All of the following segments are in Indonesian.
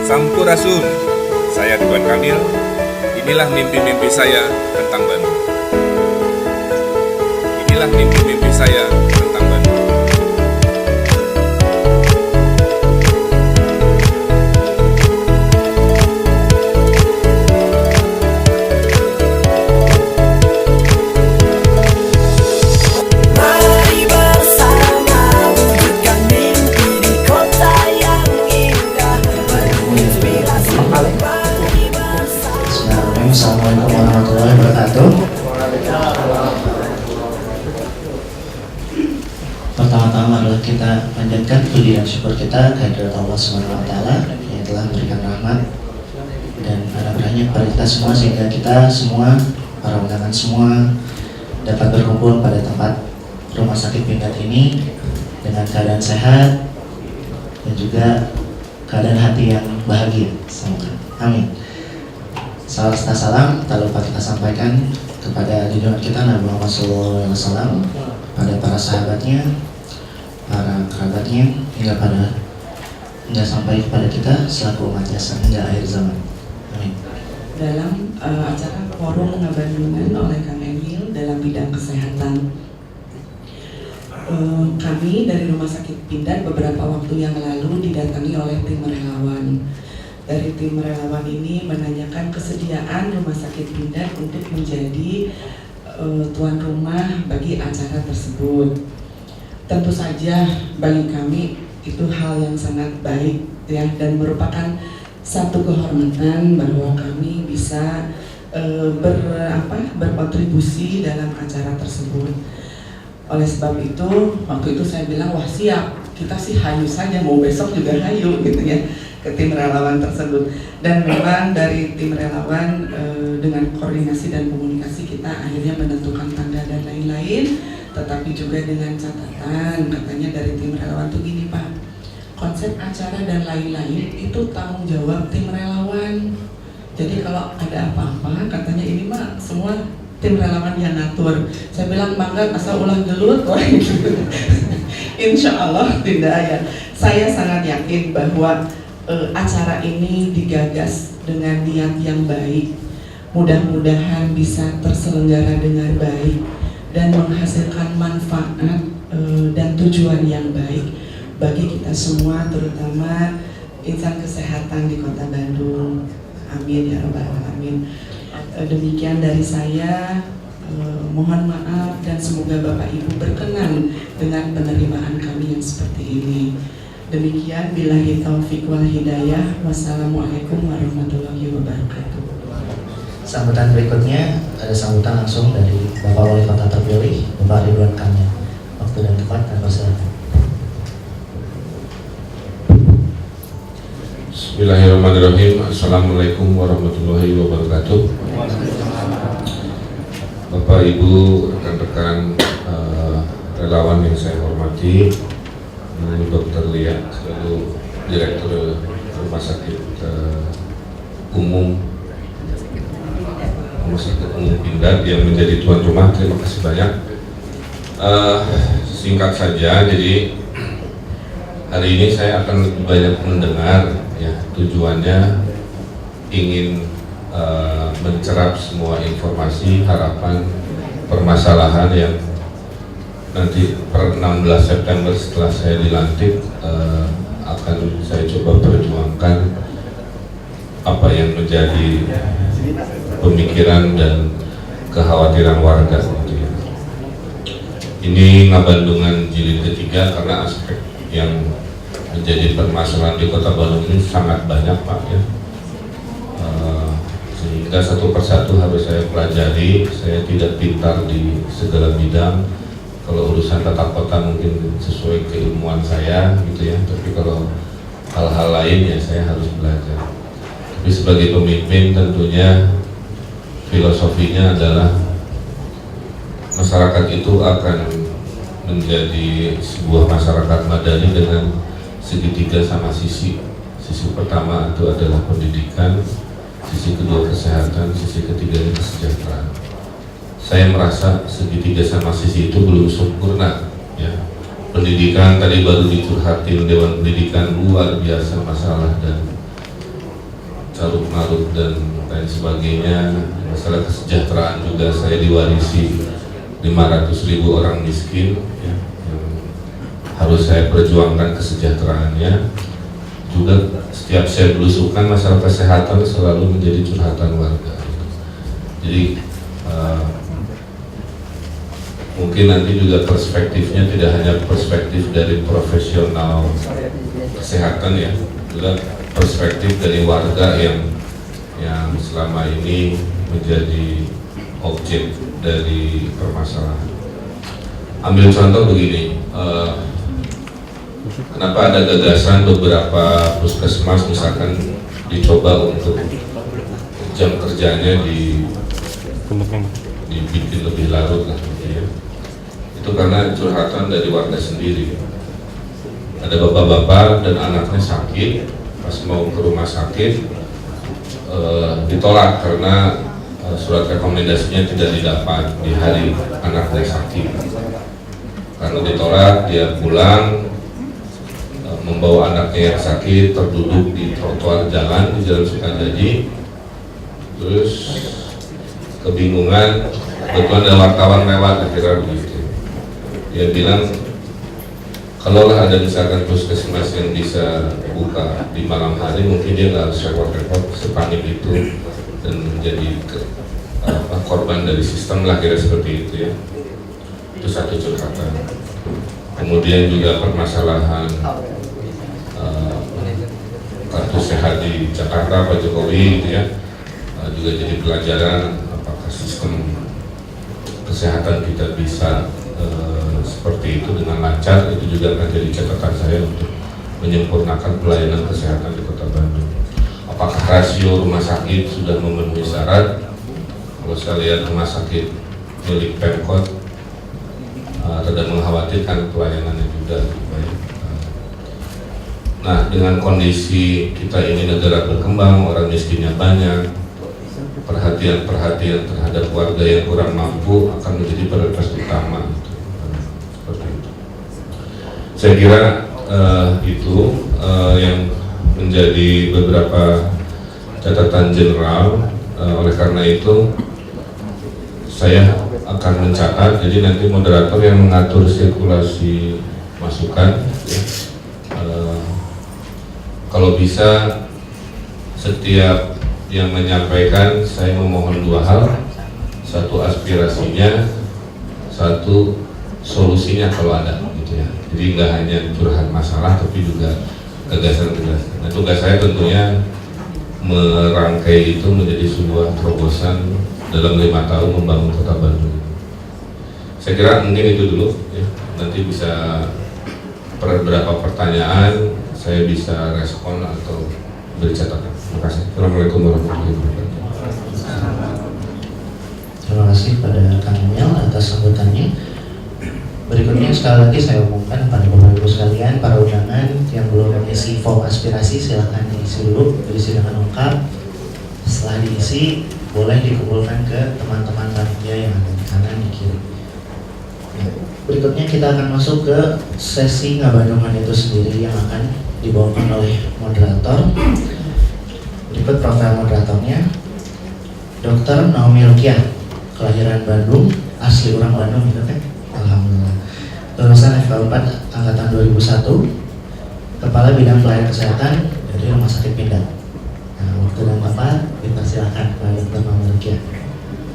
Sampurasun, saya Ridwan Kamil. Inilah mimpi-mimpi saya tentang Bandung. Inilah mimpi-mimpi saya tentang Bandung. Assalamualaikum warahmatullahi wabarakatuh. Pertama-tama adalah kita panjatkan puji dan syukur kita kehadirat Allah Subhanahu wa taala yang telah memberikan rahmat dan anugerahnya kepada kita semua sehingga kita semua, para undangan semua dapat berkumpul pada tempat Rumah Sakit Pindad ini dengan keadaan sehat dan juga keadaan hati yang bahagia. Semoga. Amin. Salam tak lupa kita sampaikan kepada junjungan kita Nabi Muhammad SAW, pada para sahabatnya, para kerabatnya, hingga sampai kepada kita selaku umatnya hingga akhir zaman. Amin. Dalam acara forum Ngabandungan oleh Kang Emil dalam bidang kesehatan, kami dari Rumah Sakit Pindad beberapa waktu yang lalu didatangi oleh tim relawan. Dari tim relawan ini menanyakan kesediaan Rumah Sakit Pindad untuk menjadi tuan rumah bagi acara tersebut. Tentu saja bagi kami itu hal yang sangat baik ya, dan merupakan satu kehormatan bahwa kami bisa berkontribusi dalam acara tersebut. Oleh sebab itu, waktu itu saya bilang, wah siap, kita sih hayu saja, mau besok juga hayu gitu ya, ke tim relawan tersebut. Dan memang dari tim relawan dengan koordinasi dan komunikasi kita akhirnya menentukan tanggal dan lain-lain, tetapi juga dengan catatan katanya dari tim relawan tuh gini Pak, konsep acara dan lain-lain itu tanggung jawab tim relawan. Jadi kalau ada apa-apa katanya ini mah semua tim relawan yang ngatur. Saya bilang mangga asal ulah gelut wah gitu. Insya Allah tidak ya. Saya sangat yakin bahwa acara ini digagas dengan niat yang baik, mudah-mudahan bisa terselenggara dengan baik dan menghasilkan manfaat dan tujuan yang baik bagi kita semua, terutama insan kesehatan di Kota Bandung. Amin ya rabbal alamin. Demikian dari saya, mohon maaf dan semoga Bapak Ibu berkenan dengan penerimaan kami yang seperti ini. Demikian, billahi taufik wal hidayah. Wassalamualaikum warahmatullahi wabarakatuh. Sambutan berikutnya ada sambutan langsung dari Bapak Wali Kota terpilih, Bapak Ridwan Kamil. Waktu dan tempat dan persilakan. Bismillahirrahmanirrahim. Assalamualaikum warahmatullahi wabarakatuh. Bapak, Ibu, rekan-rekan relawan yang saya hormati, Dr. Lia, selalu Direktur Rumah Sakit Umum Pindad yang menjadi tuan rumah, terima kasih banyak. Singkat saja, jadi hari ini saya akan lebih banyak mendengar, ya, tujuannya ingin mencerap semua informasi, harapan, permasalahan yang nanti per 16 September setelah saya dilantik akan saya coba perjuangkan apa yang menjadi pemikiran dan kekhawatiran warga. Ini Ngabandungan jilid ketiga karena aspek yang menjadi permasalahan di Kota Bandung ini sangat banyak Pak ya, sehingga satu persatu harus saya pelajari. Saya tidak pintar di segala bidang. Kalau urusan tata kota mungkin sesuai keilmuan saya gitu ya, tapi kalau hal-hal lain ya saya harus belajar. Tapi sebagai pemimpin tentunya filosofinya adalah masyarakat itu akan menjadi sebuah masyarakat madani dengan segitiga sama sisi. Sisi pertama itu adalah pendidikan, sisi kedua kesehatan, sisi ketiga kesejahteraan. Saya merasa segitiga sama sisi itu belum sempurna ya. Pendidikan tadi baru dicurhatin Dewan Pendidikan, luar biasa masalah dan carut marut dan lain sebagainya. Masalah kesejahteraan juga saya diwarisi 500.000 orang miskin ya, yang harus saya perjuangkan kesejahteraannya. Juga setiap saya belusukan masalah kesehatan selalu menjadi curhatan warga. Jadi mungkin nanti juga perspektifnya tidak hanya perspektif dari profesional kesehatan ya, juga perspektif dari warga yang selama ini menjadi objek dari permasalahan. Ambil contoh begini, kenapa ada gagasan beberapa puskesmas misalkan dicoba untuk jam kerjanya dibikin lebih larut lah gitu ya. Itu karena curhatan dari warga sendiri. Ada bapak-bapak dan anaknya sakit, pas mau ke rumah sakit ditolak karena surat rekomendasinya tidak didapat di hari anaknya sakit. Karena ditolak, dia pulang membawa anaknya yang sakit, terduduk di trotoar jalan di Jalan Sukajaji, terus kebingungan, kebetulan ada wartawan lewat akhirnya begitu. Dia bilang, kalaulah ada misalkan puskesmas yang bisa buka di malam hari, mungkin dia nggak harus repot-repot sepanik itu dan menjadi korban dari sistem lah, kira seperti itu ya. Itu satu curhatan. Kemudian juga permasalahan kartu sehat di Jakarta Pak Jokowi gitu ya, juga jadi pelajaran apakah sistem kesehatan kita bisa seperti itu dengan lancar. Itu juga akan jadi catatan saya untuk menyempurnakan pelayanan kesehatan di Kota Bandung. Apakah rasio rumah sakit sudah memenuhi syarat? Kalau saya lihat rumah sakit milik Pemkot tidak mengkhawatirkan pelayanannya juga baik. Nah, dengan kondisi kita ini negara berkembang, orang miskinnya banyak, perhatian terhadap warga yang kurang mampu akan menjadi prioritas utama. Seperti itu. Saya kira itu yang menjadi beberapa catatan general. Oleh karena itu saya akan mencatat, jadi nanti moderator yang mengatur sirkulasi masukan ya. Kalau bisa setiap yang menyampaikan, saya memohon dua hal, satu aspirasinya, satu solusinya kalau ada gitu ya. Jadi nggak hanya curhat masalah tapi juga gagasan-gagasan. Nah, tugas saya tentunya merangkai itu menjadi sebuah terobosan dalam 5 tahun membangun Kota Bandung. Saya kira mungkin itu dulu ya. Nanti bisa beberapa pertanyaan saya bisa respon atau beri catatan. Terima kasih. Assalamualaikum warahmatullahi wabarakatuh. Terima kasih pada Kang Emil atas sambutannya. Berikutnya sekali lagi saya umumkan pada Bapak Ibu sekalian, para undangan yang belum mengisi form aspirasi silahkan diisi dulu, diisi dengan lengkap. Setelah diisi, boleh dikumpulkan ke teman-teman panitia yang ada di kanan di kiri. Berikutnya kita akan masuk ke sesi ngabandungan itu sendiri yang akan dibawakan oleh moderator. Berikut profil moderatornya, Dr. Naomi Rukiah, kelahiran Bandung, asli orang Bandung gitu kan? Alhamdulillah. Lulusan FK 4 angkatan 2001, Kepala Bidang Pelayanan Kesehatan dari Rumah Sakit Pindad. Nah, waktu dan tempat dipersilakan Pak Dr. Naomi Rukiah.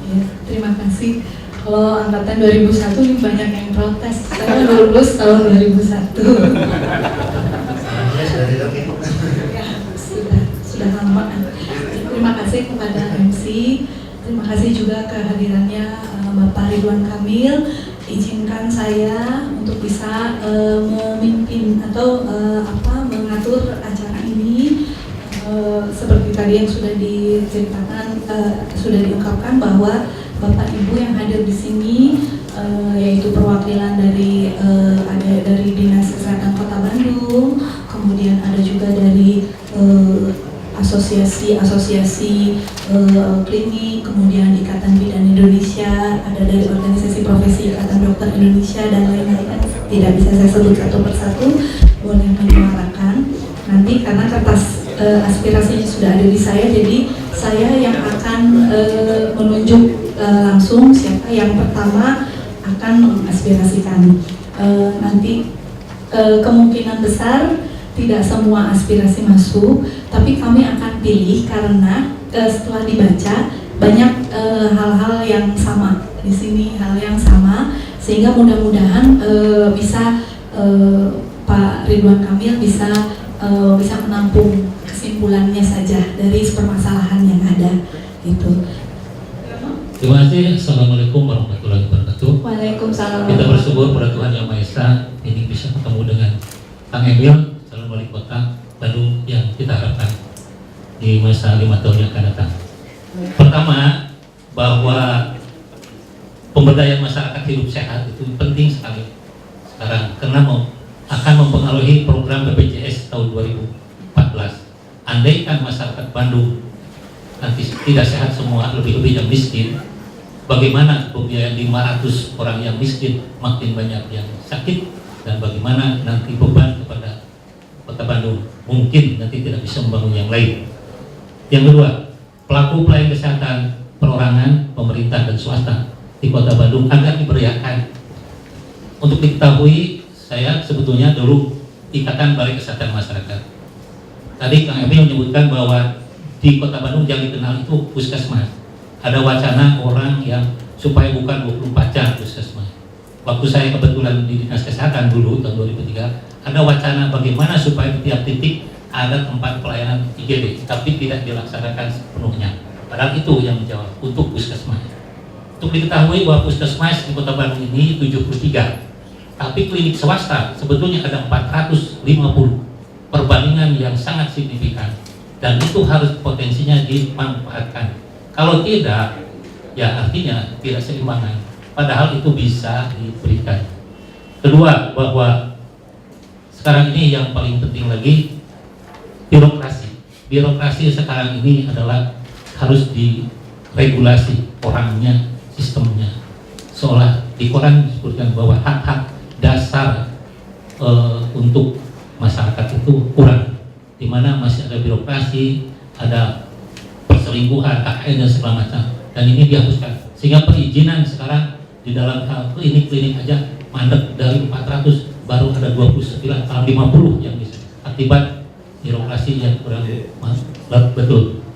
Ya, terima kasih. Kalau angkatan 2001 ini banyak yang protes. Saya lulus tahun 2001. Ya, sudah lama. Terima kasih kepada MC. Terima kasih juga kehadirannya Bapak Ridwan Kamil. Izinkan saya untuk bisa memimpin atau mengatur acara ini. Seperti tadi yang sudah diceritakan, sudah diungkapkan bahwa Bapak Ibu yang hadir di sini, yaitu perwakilan dari ada dari Dinas Kesehatan Kota Bandung, kemudian ada juga dari asosiasi klinik, kemudian Ikatan Bidan Indonesia, ada dari organisasi profesi Ikatan Dokter Indonesia dan lain-lain. Tidak bisa saya sebut satu persatu, boleh menyuarakan nanti karena kertas aspirasinya sudah ada di saya, jadi saya yang akan menunjuk langsung siapa yang pertama akan mengaspirasikan. Nanti kemungkinan besar tidak semua aspirasi masuk, tapi kami akan pilih karena setelah dibaca banyak hal-hal yang sama di sini, hal yang sama, sehingga mudah-mudahan bisa Pak Ridwan Kamil bisa menampung kesimpulannya saja dari permasalahan yang ada gitu. Terima kasih. Assalamualaikum warahmatullahi wabarakatuh. Waalaikumsalam. Kita bersyukur pada Tuhan Yang Maha Esa ini bisa ketemu dengan Kang Emil, calon wali kota Bandung yang kita harapkan di masa 5 tahun yang akan datang. Pertama, bahwa pemberdayaan masyarakat hidup sehat itu penting sekali sekarang karena akan mempengaruhi program BPJS tahun 2014. Andaikan masyarakat Bandung nanti tidak sehat semua, lebih-lebih yang miskin, bagaimana pembiayaan 500 orang yang miskin, makin banyak yang sakit, dan bagaimana nanti beban kepada Kota Bandung mungkin nanti tidak bisa membangun yang lain. Yang kedua, pelaku pelayanan kesehatan perorangan, pemerintah dan swasta di Kota Bandung agar diberdayakan. Untuk diketahui, saya sebetulnya dulu Ikatan Balai Kesehatan Masyarakat. Tadi Kang Emil menyebutkan bahwa di Kota Bandung yang dikenal itu puskesmas. Ada wacana orang yang supaya bukan 24 jam puskesmas. Waktu saya kebetulan di Dinas Kesehatan dulu tahun 2003, ada wacana bagaimana supaya di tiap titik ada tempat pelayanan IGD, tapi tidak dilaksanakan sepenuhnya. Padahal itu yang menjawab untuk puskesmas. Untuk diketahui bahwa puskesmas di Kota Bandung ini 73, tapi klinik swasta sebetulnya ada 450, perbandingan yang sangat signifikan. Dan itu harus potensinya dimanfaatkan. Kalau tidak, ya artinya tidak seimbangan. Padahal itu bisa diberikan. Kedua, bahwa sekarang ini yang paling penting lagi birokrasi. Birokrasi sekarang ini adalah harus diregulasi orangnya, sistemnya. Seolah di koran disebutkan bahwa hak-hak dasar untuk masyarakat itu kurang, di mana masih ada birokrasi, ada perselingkuhan, KKN dan segala macam, dan ini dihapuskan. Sehingga perizinan sekarang di dalam hal klinik-klinik aja mandek, dari 400 baru ada 29, 50 yang bisa, akibat birokrasi yang kurang betul.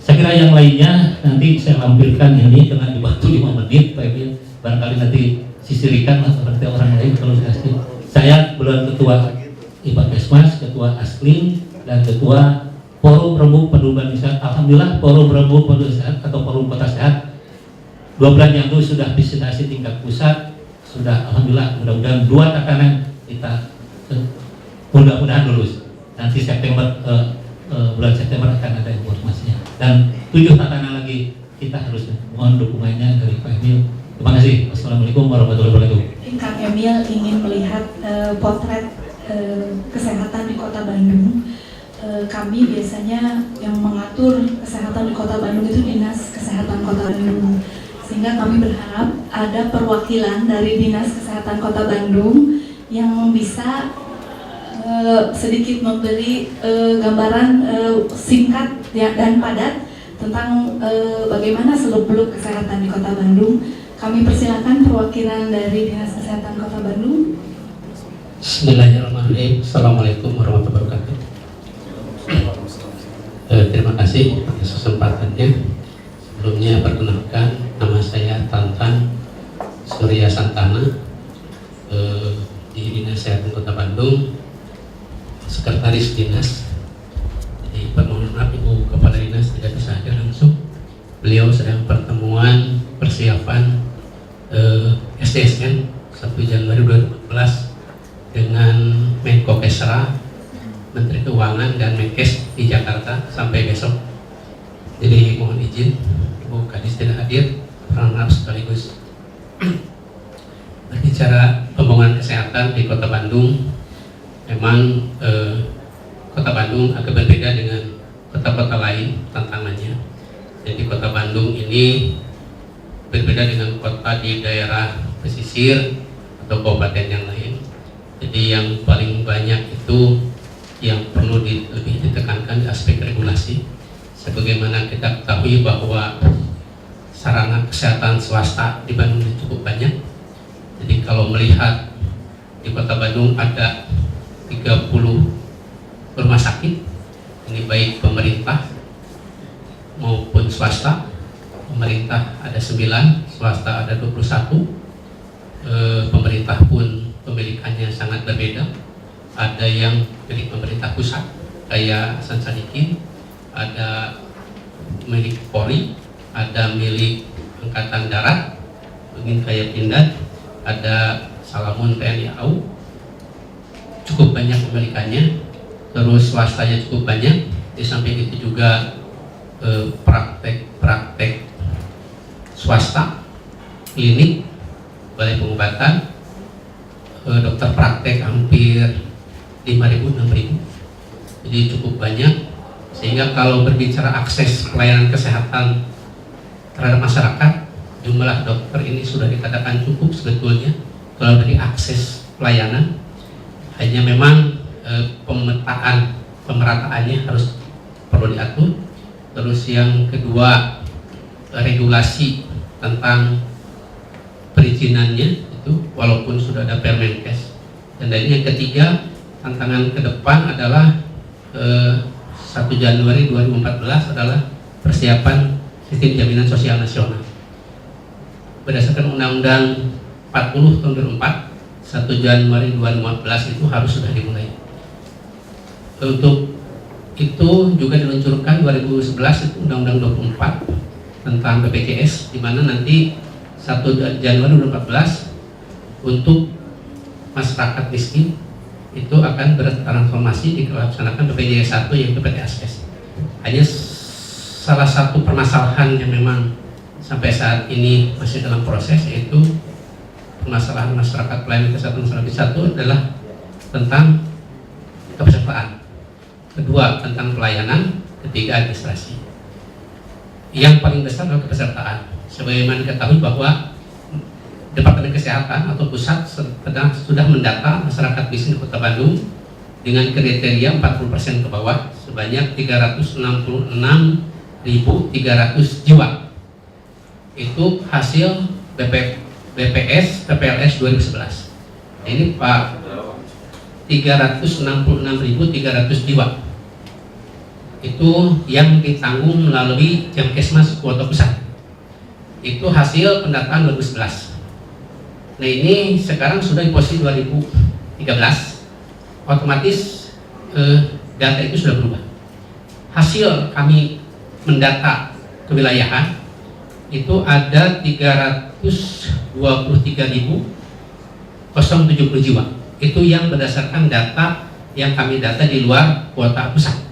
Saya kira yang lainnya nanti saya lampirkan ini karena dibantu 5 menit, Pak Emil, barangkali nanti sisirikan lah seperti orang lain kalau dikasih. Saya belum ketua IPAKESMAS, ketua ASKLIN, dan ketua Forum Rembuk Peduli Sehat. Alhamdulillah Forum Rembuk Peduli Sehat atau Forum Kota Sehat 2 bulan yang lalu sudah visitasi tingkat pusat, sudah alhamdulillah, mudah-mudahan 2 tatanan kita mudah-mudahan lulus. Nanti September bulan September akan ada informasinya, dan 7 tatanan lagi kita harus mohon dukungannya dari Pak Emil. Terima kasih. Wassalamualaikum warahmatullahi wabarakatuh. Kang Emil ingin melihat potret kesehatan di Kota Bandung. Kami biasanya yang mengatur kesehatan di Kota Bandung itu Dinas Kesehatan Kota Bandung, sehingga kami berharap ada perwakilan dari Dinas Kesehatan Kota Bandung yang bisa sedikit memberi gambaran singkat dan padat tentang bagaimana seluk-beluk kesehatan di Kota Bandung. Kami persilakan perwakilan dari Dinas Kesehatan Kota Bandung. Bismillahirrahmanirrahim. Assalamualaikum warahmatullahi wabarakatuh. Terima kasih atas kesempatannya. Sebelumnya perkenalkan, nama saya Tantan Surya Santana, di Dinas Kesehatan Kota Bandung, Sekretaris Dinas. Jadi permohonan maaf Ibu Kepala Dinas tidak bisa hadir langsung. Beliau sedang pertemuan persiapan SDSN 1 Januari 2014 dengan Menko Kesra, Menteri Keuangan dan Menkes di Jakarta sampai besok. Jadi mohon izin Ibu Kadis tidak hadir, permohonan maaf sekaligus. Berbicara pembangunan kesehatan di Kota Bandung, memang Kota Bandung agak berbeda dengan kota-kota lain tantangannya. Jadi Kota Bandung ini berbeda dengan kota di daerah pesisir atau kabupaten yang lain. Jadi yang paling banyak itu yang perlu lebih ditekankan di aspek regulasi. Sebagaimana kita ketahui bahwa sarana kesehatan swasta di Bandung cukup banyak. Jadi kalau melihat di Kota Bandung ada 30 rumah sakit, ini baik pemerintah maupun swasta. Pemerintah ada 9, swasta ada 21. Pemerintah pun pemilikannya sangat berbeda. Ada yang milik pemerintah pusat kayak Hasan Sadikin, ada milik Polri, ada milik Angkatan Darat, mungkin kayak Pindad, ada Salamun TNI AU, cukup banyak pemilikannya. Terus swastanya cukup banyak. Di samping itu juga praktek swasta, klinik, balai pengobatan, dokter praktek hampir 5.000-6.000, jadi cukup banyak. Sehingga kalau berbicara akses pelayanan kesehatan terhadap masyarakat, jumlah dokter ini sudah dikatakan cukup sebetulnya kalau dari akses pelayanan. Hanya memang pemerataannya harus perlu diatur. Terus yang kedua, regulasi tentang perizinannya itu walaupun sudah ada Permenkes. Dan yang ketiga, tantangan ke depan adalah 1 Januari 2014 adalah persiapan sistem jaminan sosial nasional. Berdasarkan Undang-Undang 40 tahun 2004, 1 Januari 2015 itu harus sudah dimulai. Untuk itu juga diluncurkan 2011 itu Undang-Undang 24 tentang BPJS, di mana nanti 1 Januari 2014 untuk masyarakat miskin itu akan bertransformasi dilaksanakan BPJS 1 yaitu PT Askes. Hanya salah satu permasalahan yang memang sampai saat ini masih dalam proses, yaitu permasalahan masyarakat pelayanan kesehatan masyarakat 1 adalah tentang kepesertaan, kedua tentang pelayanan, ketiga administrasi. Yang paling besar adalah kepesertaan. Sebagaimana diketahui bahwa Departemen Kesehatan atau pusat sudah mendata masyarakat miskin Kota Bandung dengan kriteria 40% ke bawah sebanyak 366.300 jiwa. Itu hasil BPS PPLS 2011. Ini Pak, 366.300 jiwa. Itu yang ditanggung melalui Jamkesmas kuota pusat. Itu hasil pendataan 2011. Nah, ini sekarang sudah di posisi 2013, otomatis data itu sudah berubah. Hasil kami mendata kewilayahan itu ada 323.070 jiwa. Itu yang berdasarkan data yang kami data di luar kuota pusat.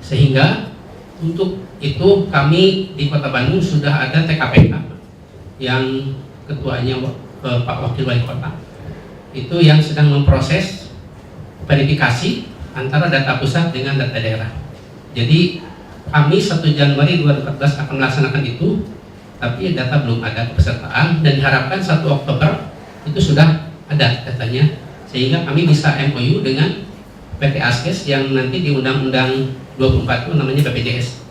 Sehingga untuk itu kami di Kota Bandung sudah ada TKPK yang ketuanya Pak Wakil Wali Kota, itu yang sedang memproses verifikasi antara data pusat dengan data daerah. Jadi kami 1 Januari 2014 akan melaksanakan itu, tapi data belum ada kepesertaan, dan diharapkan 1 Oktober itu sudah ada datanya, sehingga kami bisa MOU dengan PT Askes yang nanti di Undang-Undang 24 itu namanya BPJS.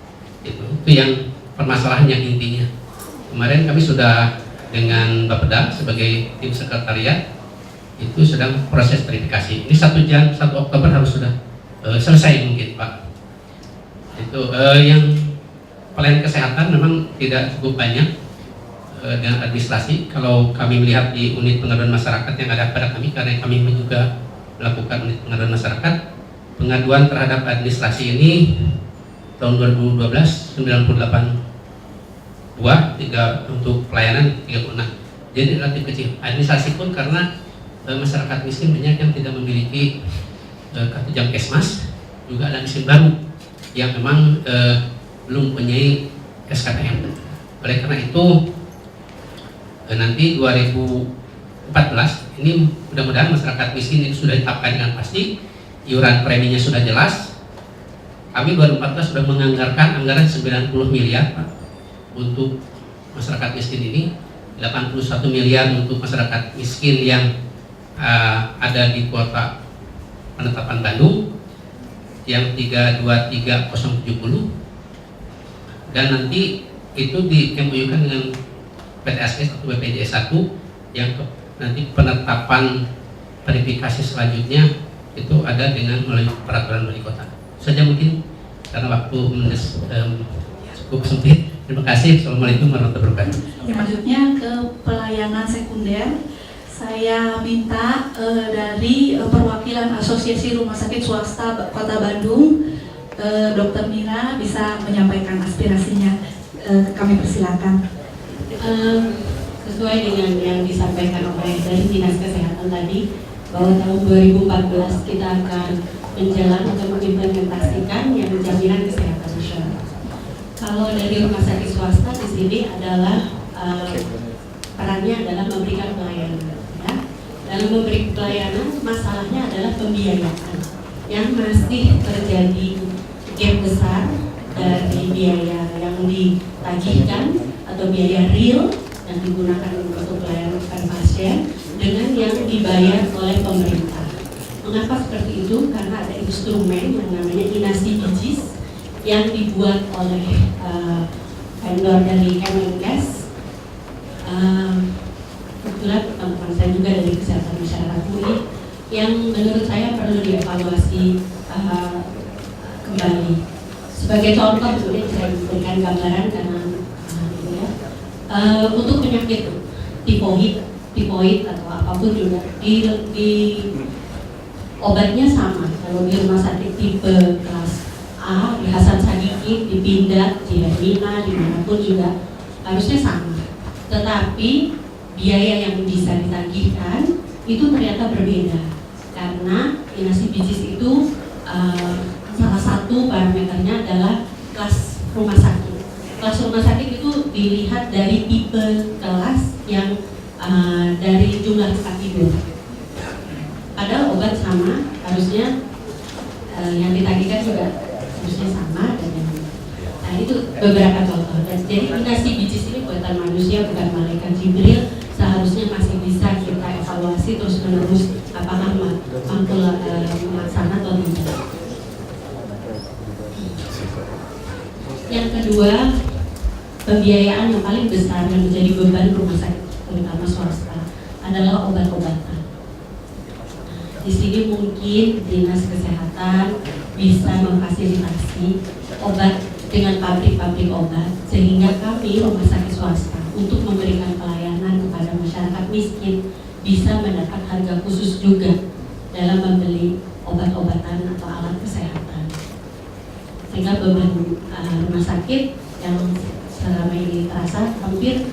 Itu yang permasalahan yang intinya. Kemarin kami sudah dengan Bapeda sebagai tim sekretariat itu sedang proses verifikasi. Ini 1 Oktober harus sudah selesai mungkin Pak. Itu yang pelayanan kesehatan memang tidak cukup banyak dengan administrasi. Kalau kami melihat di unit pengaduan masyarakat yang ada pada kami, karena kami juga melakukan unit pengaduan masyarakat, pengaduan terhadap administrasi ini tahun 2012 98 untuk pelayanan 36, jadi relatif kecil. Administrasi pun karena masyarakat miskin banyak yang tidak memiliki kartu Jamkesmas, juga ada miskin baru yang memang belum mempunyai SKPM. Oleh karena itu nanti 2014 ini mudah-mudahan masyarakat miskin itu sudah ditetapkan dengan pasti, iuran preminya sudah jelas. Kami 2014 sudah menganggarkan anggaran 90 miliar Pak untuk masyarakat miskin ini, 81 miliar untuk masyarakat miskin yang ada di kuota Penetapan Bandung yang 323070, dan nanti itu di MOU-kan dengan PTSS atau BPJS 1 yang nanti penetapan verifikasi selanjutnya itu ada dengan melalui peraturan wali kota. Saja mungkin karena waktu cukup sempit. Terima kasih. Assalamualaikum warahmatullahi wabarakatuh. Selanjutnya ke pelayanan sekunder. Saya minta dari perwakilan Asosiasi Rumah Sakit Swasta Kota Bandung, Dr. Mira bisa menyampaikan aspirasinya. Kami persilakan. Sesuai dengan yang disampaikan oleh dari Dinas Kesehatan tadi, bahwa tahun 2014 kita akan menjalankan atau mengimplementasikan yang jaminan kesehatan nasional. Kalau dari rumah sakit swasta di sini adalah perannya adalah memberikan pelayanan. Ya. Dalam memberi pelayanan, masalahnya adalah pembiayaan yang masih terjadi gap besar dari biaya yang ditagihkan atau biaya real yang digunakan untuk pelayanan pasien dengan yang dibayar oleh pemerintah. Mengapa seperti itu? Karena ada instrumen yang namanya Inasi Bijis yang dibuat oleh vendor dari Kemenkes. Kebetulan teman-teman saya juga dari Kesehatan Masyarakat UI, yang menurut saya perlu dievaluasi kembali. Sebagai contoh, kemudian saya berikan gambaran karena untuk penyakit tipoid atau apapun juga di obatnya sama. Kalau di rumah sakit tipe kelas A, di Hasan Sadikin, di Pindad, di Hermina, dimanapun juga harusnya sama. Tetapi biaya yang bisa ditagihkan itu ternyata berbeda karena Inasi Bijis itu salah satu parameternya adalah kelas rumah sakit. Kelas rumah sakit itu dilihat dari tipe kelas yang dari jumlah tempat tidur. Padahal obat sama, harusnya yang ditagihkan juga harusnya sama dan nah itu beberapa contoh. Dan jadi Inasi Bijis ini buatan manusia, bukan malaikat Jibril. Seharusnya masih bisa kita evaluasi terus menerus apakah mampu melaksanakan atau tidak. Yang kedua, pembiayaan yang paling besar yang menjadi beban rumah sakit terutama swasta adalah obat-obatan. Di sini mungkin Dinas Kesehatan bisa memfasilitasi obat dengan pabrik-pabrik obat sehingga kami rumah sakit swasta untuk memberikan pelayanan kepada masyarakat miskin bisa mendapat harga khusus juga dalam membeli obat-obatan atau alat kesehatan. Sehingga beban rumah sakit yang selama ini terasa hampir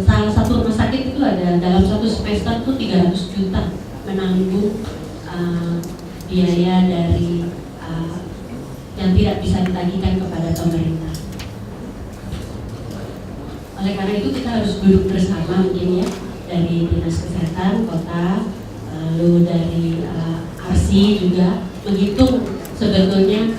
salah satu rumah sakit itu ada dalam satu semester itu 300 juta menanggung biaya dari yang tidak bisa ditagihkan kepada pemerintah. Oleh karena itu kita harus duduk bersama mungkin ya dari Dinas Kesehatan Kota, lalu dari ARSI juga menghitung sebetulnya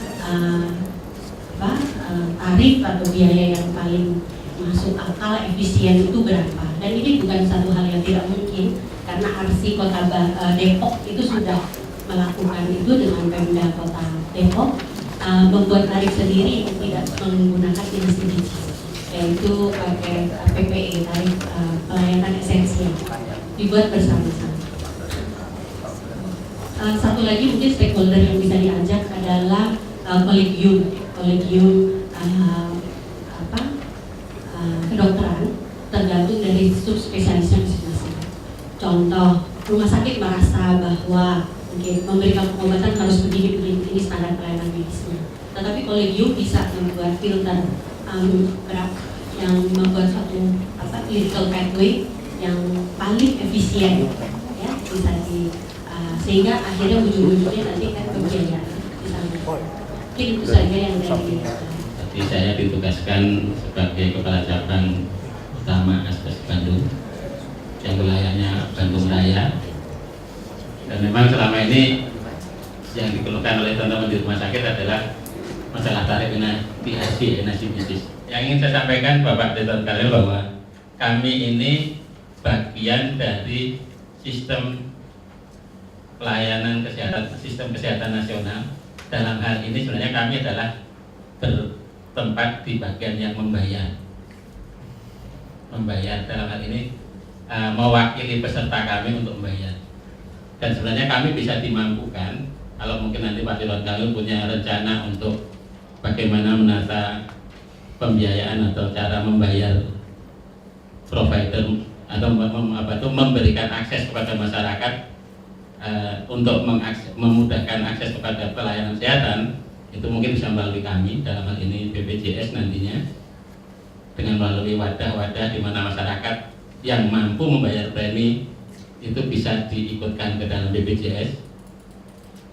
tarif atau biaya yang paling masuk akal efisien itu berapa. Dan ini bukan satu hal yang tidak mungkin karena ARSI Kota Depok itu sudah melakukan itu dengan Pemda Kota Depok, membuat tarif sendiri yang tidak menggunakan Inasi Bijis, yaitu pakai PPE, tarif pelayanan esensial, dibuat bersama-sama. Satu lagi mungkin stakeholder yang bisa diajak adalah kolegium kedokteran, tergantung dari subspesialisnya masing-masing. Contoh, rumah sakit merasa bahwa mungkin memberikan pengobatan harus begini ini standar pelayanan medisnya. Tetapi kolegium bisa membuat filter yang membuat suatu clinical pathway yang paling efisien, ya bisa sehingga akhirnya ujung-ujungnya nanti kan pembiayaan di sana. Mungkin itu saja yang dari Tadi saya ditugaskan sebagai Kepala Cabang Utama Aspes Bandung yang wilayahnya Bandung Raya. Dan memang selama ini yang dikeluhkan oleh teman-teman di rumah sakit adalah masalah tarif Inasi Bijis. Yang ingin saya sampaikan Bapak Ridwan Kamil bahwa kami ini bagian dari sistem pelayanan kesehatan, sistem kesehatan nasional. Dalam hal ini sebenarnya kami adalah bertempat di bagian yang membayar dalam hal ini mewakili peserta kami untuk membayar. Dan sebenarnya kami bisa dimampukan kalau mungkin nanti Pak Ridwan Kamil punya rencana untuk bagaimana menata pembiayaan atau cara membayar provider atau memberikan akses kepada masyarakat untuk memudahkan akses kepada pelayanan kesehatan, itu mungkin bisa melalui kami, dalam hal ini BPJS nantinya, dengan melalui wadah-wadah di mana masyarakat yang mampu membayar premi itu bisa diikutkan ke dalam BPJS.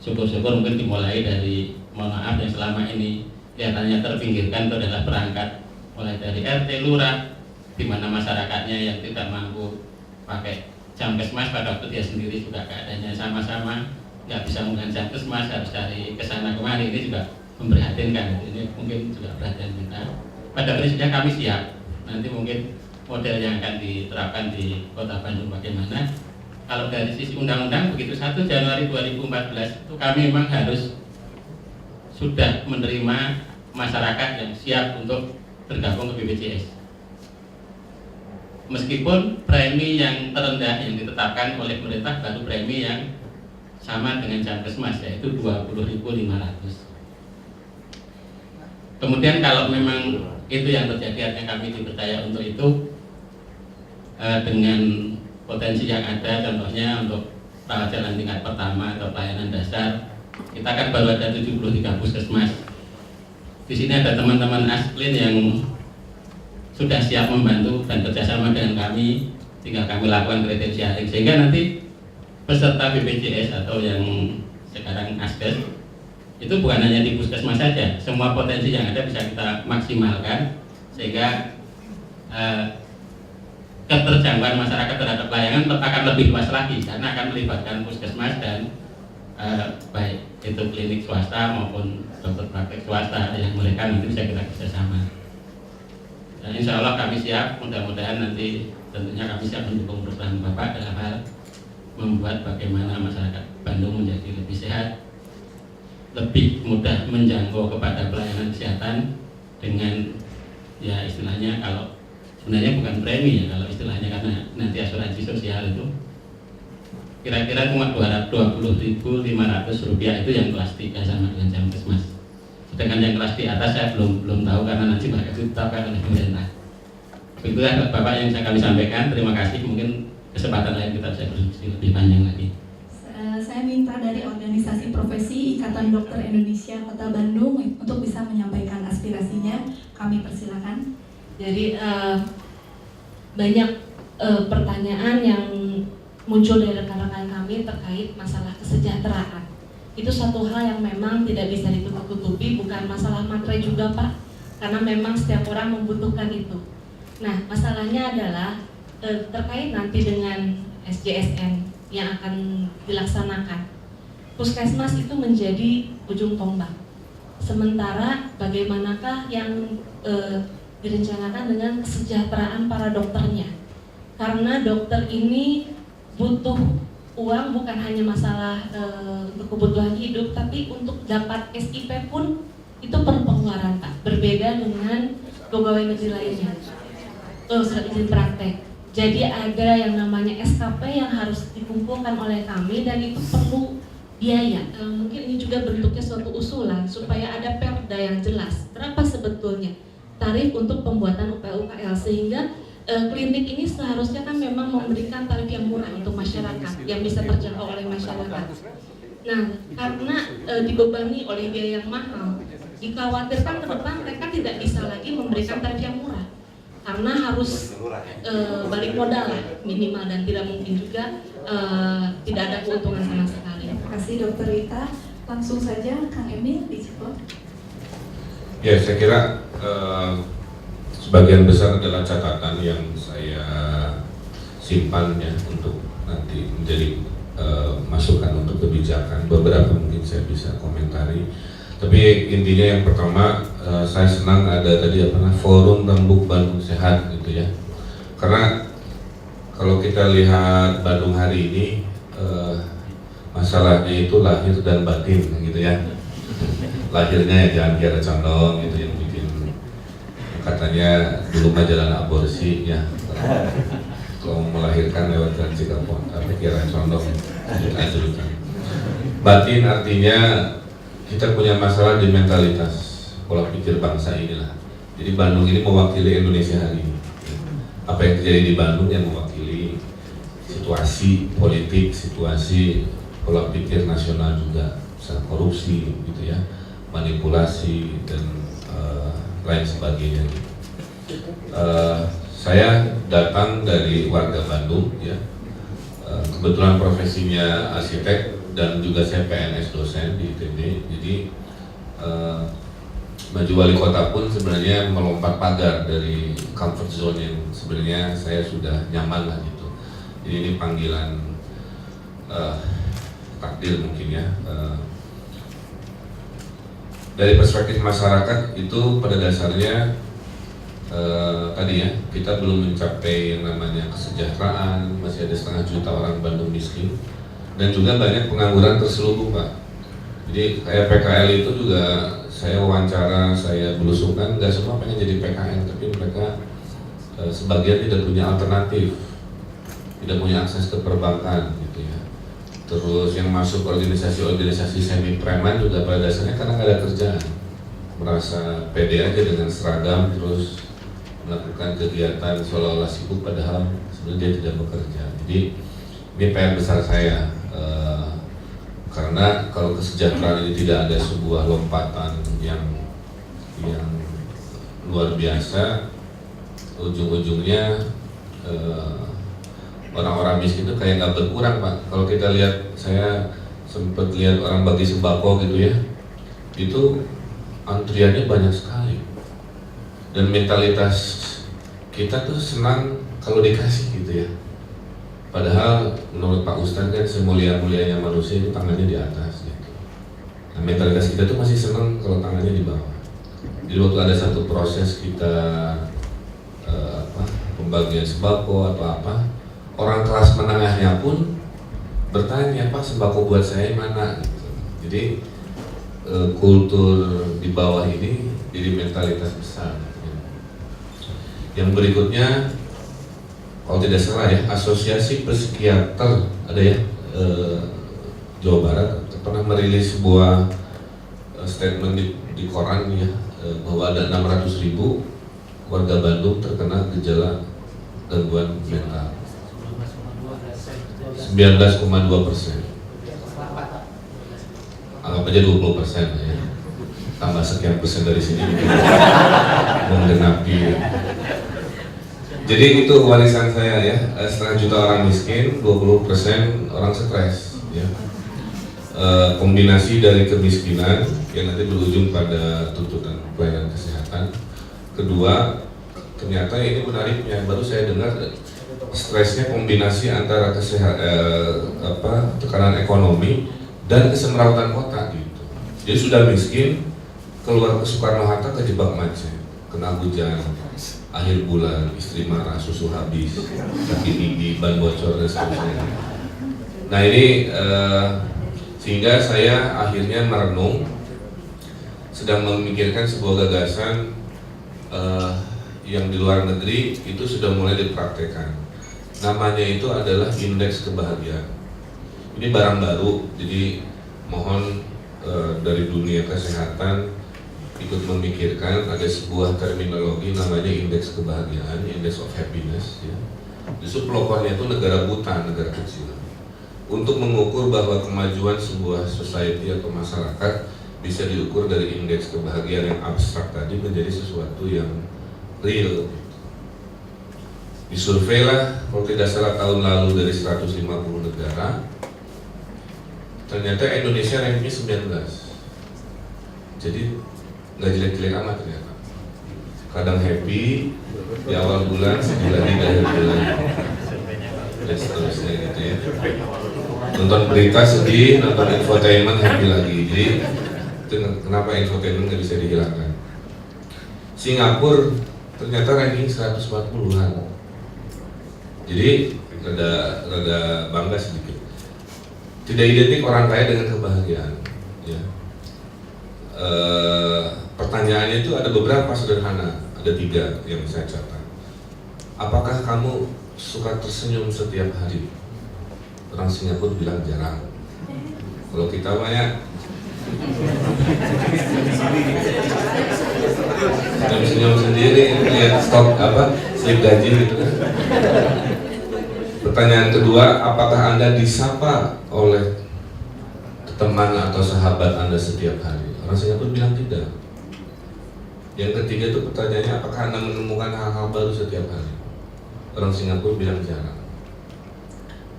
Syukur-syukur mungkin dimulai dari, mohon maaf yang selama ini kelihatannya terpinggirkan, itu adalah perangkat mulai dari RT, lurah, di mana masyarakatnya yang tidak mampu pakai Jamkesmas pada waktu dia sendiri juga keadaannya sama-sama, nggak bisa menggunakan Jamkesmas, harus cari kesana kemari. Ini juga memprihatinkan. Ini mungkin juga perhatian kita. Pada prinsipnya kami siap. Nanti mungkin model yang akan diterapkan di Kota Bandung bagaimana. Kalau dari sisi undang-undang begitu 1 Januari 2014 itu kami memang harus sudah menerima masyarakat yang siap untuk bergabung ke BPJS. Meskipun premi yang terendah yang ditetapkan oleh pemerintah baru premi yang sama dengan Jamkesmas, yaitu 20.500. Kemudian kalau memang itu yang terjadi, artinya kami dipercaya untuk itu dengan potensi yang ada, contohnya untuk rawat jalan tingkat pertama atau pelayanan dasar, kita kan baru ada 73 puskesmas. Di sini ada teman-teman Asklin yang sudah siap membantu dan kerjasama dengan kami, tinggal kami lakukan credentialing sehingga nanti peserta BPJS atau yang sekarang Askes itu bukan hanya di puskesmas saja, semua potensi yang ada bisa kita maksimalkan sehingga keterjangkauan masyarakat terhadap pelayanan akan lebih luas lagi karena akan melibatkan puskesmas dan baik itu klinik swasta maupun dokter praktek swasta yang mereka nanti bisa kita kerjasama. Dan insya Allah kami siap, mudah-mudahan nanti tentunya kami siap mendukung program Bapak dalam hal membuat bagaimana masyarakat Bandung menjadi lebih sehat, lebih mudah menjangkau kepada pelayanan kesehatan dengan ya istilahnya kalau sebenarnya bukan premi ya kalau istilahnya karena nanti asuransi sosial itu kira-kira cuma Rp20.500 itu yang kelas 3 sama dengan Jamkesmas. Sedangkan yang kelas di atas saya belum tahu karena nanti mereka ditetapkan oleh pemerintah. Begitulah Bapak yang bisa kami sampaikan. Terima kasih. Mungkin kesempatan lain kita bisa berdiskusi lebih panjang lagi. Saya minta dari organisasi profesi Ikatan Dokter Indonesia Kota Bandung untuk bisa menyampaikan aspirasinya. Kami persilakan. Jadi banyak pertanyaan yang muncul dari rekan-rekan kami terkait masalah kesejahteraan. Itu satu hal yang memang tidak bisa ditutup-tutupi, bukan masalah materai juga Pak, karena memang setiap orang membutuhkan itu. Nah, masalahnya adalah terkait nanti dengan SJSN yang akan dilaksanakan. Puskesmas itu menjadi ujung tombak. Sementara bagaimanakah yang direncanakan dengan kesejahteraan para dokternya? Karena dokter ini butuh uang bukan hanya masalah untuk kebutuhan hidup, tapi untuk dapat SIP pun itu perlu pengeluaran Pak. Berbeda dengan pegawai negeri lainnya, surat izin praktek. Jadi ada yang namanya SKP yang harus dikumpulkan oleh kami dan itu perlu biaya. Mungkin ini juga bentuknya suatu usulan supaya ada perda yang jelas berapa sebetulnya tarif untuk pembuatan UPL sehingga klinik ini seharusnya kan memang memberikan tarif yang murah untuk masyarakat yang bisa terjangkau oleh masyarakat. Nah, karena dibebani oleh biaya yang mahal, dikhawatirkan ke depan mereka tidak bisa lagi memberikan tarif yang murah karena harus balik modal lah minimal dan tidak mungkin juga tidak ada keuntungan sama sekali. Terima kasih Dokter Rita. Langsung saja Kang Emil dicipot. Ya, saya kira sebagian besar adalah catatan yang saya simpan ya untuk nanti menjadi masukan untuk kebijakan. Beberapa mungkin saya bisa komentari. Tapi intinya yang pertama saya senang ada tadi forum Rembuk Bandung Sehat gitu ya. Karena kalau kita lihat Bandung hari ini masalahnya itu lahir dan batin gitu ya. Lahirnya ya jangan kira condong gitu yang bikin, katanya dulu mah jalan aborsi ya, kalau melahirkan lewat jalan Cikapon, tapi kira condong lanjutkan. Batin artinya kita punya masalah di mentalitas pola pikir bangsa inilah. Jadi Bandung ini mewakili Indonesia hari ini. Apa yang terjadi di Bandung yang mewakili situasi politik, situasi pola pikir nasional juga, misalnya korupsi gitu ya, manipulasi dan lain sebagainya. Saya datang dari warga Bandung ya, kebetulan profesinya arsitek dan juga saya PNS dosen di ITB. Jadi maju wali kota pun sebenarnya melompat pagar dari comfort zone yang sebenarnya saya sudah nyaman lah gitu. Jadi ini panggilan takdir mungkin ya. Dari perspektif masyarakat itu pada dasarnya tadi ya, kita belum mencapai yang namanya kesejahteraan, masih ada 1,5 juta orang Bandung miskin, dan juga banyak pengangguran terselubung Pak. Jadi kayak PKL itu juga saya wawancara, saya belusukan, nggak semua pengen jadi PKL, tapi mereka sebagian tidak punya alternatif, tidak punya akses ke perbankan gitu ya. Terus yang masuk organisasi-organisasi semi preman juga pada dasarnya karena nggak ada kerjaan, merasa pede aja dengan seragam, terus melakukan kegiatan seolah-olah sibuk padahal sebenarnya dia tidak bekerja. Jadi ini PR besar saya, karena kalau kesejahteraan ini tidak ada sebuah lompatan yang luar biasa, ujung-ujungnya orang-orang miskin itu kayak nggak berkurang Pak. Kalau kita lihat, saya sempat lihat orang bagi sembako gitu ya, itu antriannya banyak sekali, dan mentalitas kita tuh senang kalau dikasih gitu ya. Padahal menurut Pak Ustadz kan semulia-mulianya manusia itu tangannya di atas gitu. Nah, mentalitas kita tuh masih senang kalau tangannya di bawah. Jadi waktu ada satu proses kita pembagian sembako atau apa, orang kelas menengahnya pun bertanya, Pak sembako buat saya mana? Gitu. Jadi kultur di bawah ini jadi mentalitas besar. Yang berikutnya, kalau tidak salah ya, Asosiasi Psikiater ada ya, Jawa Barat pernah merilis sebuah statement di koran ya, bahwa ada 600.000 warga Bandung terkena gejala gangguan mental. 19,2%. Anggap aja 20% ya. Tambah sekian persen dari sini menggenapi. Jadi itu warisan saya ya, 1,5 juta orang miskin, 20% orang stres ya. Kombinasi dari kemiskinan yang nanti berujung pada tuntutan pelayanan kesehatan. Kedua, ternyata ini menariknya, baru saya dengar stresnya kombinasi antara tekanan ekonomi dan kesemrautan kota gitu. Jadi sudah miskin, keluar ke Soekarno-Hatta kejebak macet, kena hujan, akhir bulan, istri marah, susu habis, kaki gigi, ban bocor dan seterusnya. Nah ini sehingga saya akhirnya merenung, sedang memikirkan sebuah gagasan yang di luar negeri itu sudah mulai dipraktekkan. Namanya itu adalah indeks kebahagiaan. Ini barang baru, jadi mohon dari dunia kesehatan ikut memikirkan ada sebuah terminologi namanya indeks kebahagiaan, index of happiness ya. Justru pelopornya itu negara Bhutan, negara kecil, untuk mengukur bahwa kemajuan sebuah society atau masyarakat bisa diukur dari indeks kebahagiaan yang abstrak tadi menjadi sesuatu yang real. Disurvei lah, kalau tidak salah tahun lalu dari 150 negara, ternyata Indonesia rankingnya 19. Jadi nggak jelek-jelek amat ternyata. Kadang happy di awal bulan, sedih lagi di akhir bulan, dan seterusnya gitu ya. Nonton berita sedih, nonton infotainment happy lagi. Jadi itu kenapa infotainment nggak bisa dihilangkan. Singapura ternyata ranking 140-an. Jadi rada bangga sedikit. tidak identik orang kaya dengan kebahagiaan. Ya. Pertanyaannya itu ada beberapa sederhana, ada 3 yang saya catat. Apakah kamu suka tersenyum setiap hari? Orang Singapura bilang jarang. Kalau kita banyak senyum sendiri, lihat stok slip gaji gitu kan. Pertanyaan kedua, apakah Anda disapa oleh teman atau sahabat Anda setiap hari? Orang Singapura bilang tidak. Yang ketiga itu pertanyaannya, apakah Anda menemukan hal-hal baru setiap hari? Orang Singapura bilang jarang.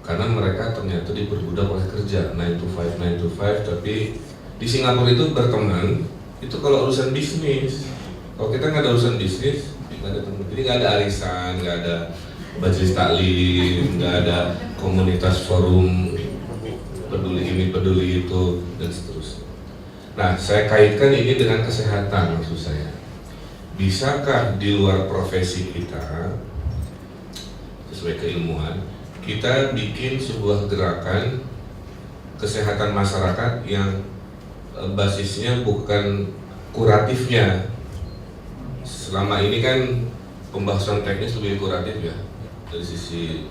Karena mereka ternyata diperbudak oleh kerja 9 to 5, 9 to 5. Tapi di Singapura itu berteman itu kalau urusan bisnis. Kalau kita nggak ada urusan bisnis, nggak ada teman. Jadi nggak ada arisan, nggak ada majelis taklim, nggak ada komunitas forum peduli ini peduli itu dan seterusnya. Nah, saya kaitkan ini dengan kesehatan maksud saya. Bisakah di luar profesi kita sesuai keilmuan kita bikin sebuah gerakan kesehatan masyarakat yang basisnya bukan kuratifnya. Selama ini kan pembahasan teknis lebih kuratif ya, dari sisi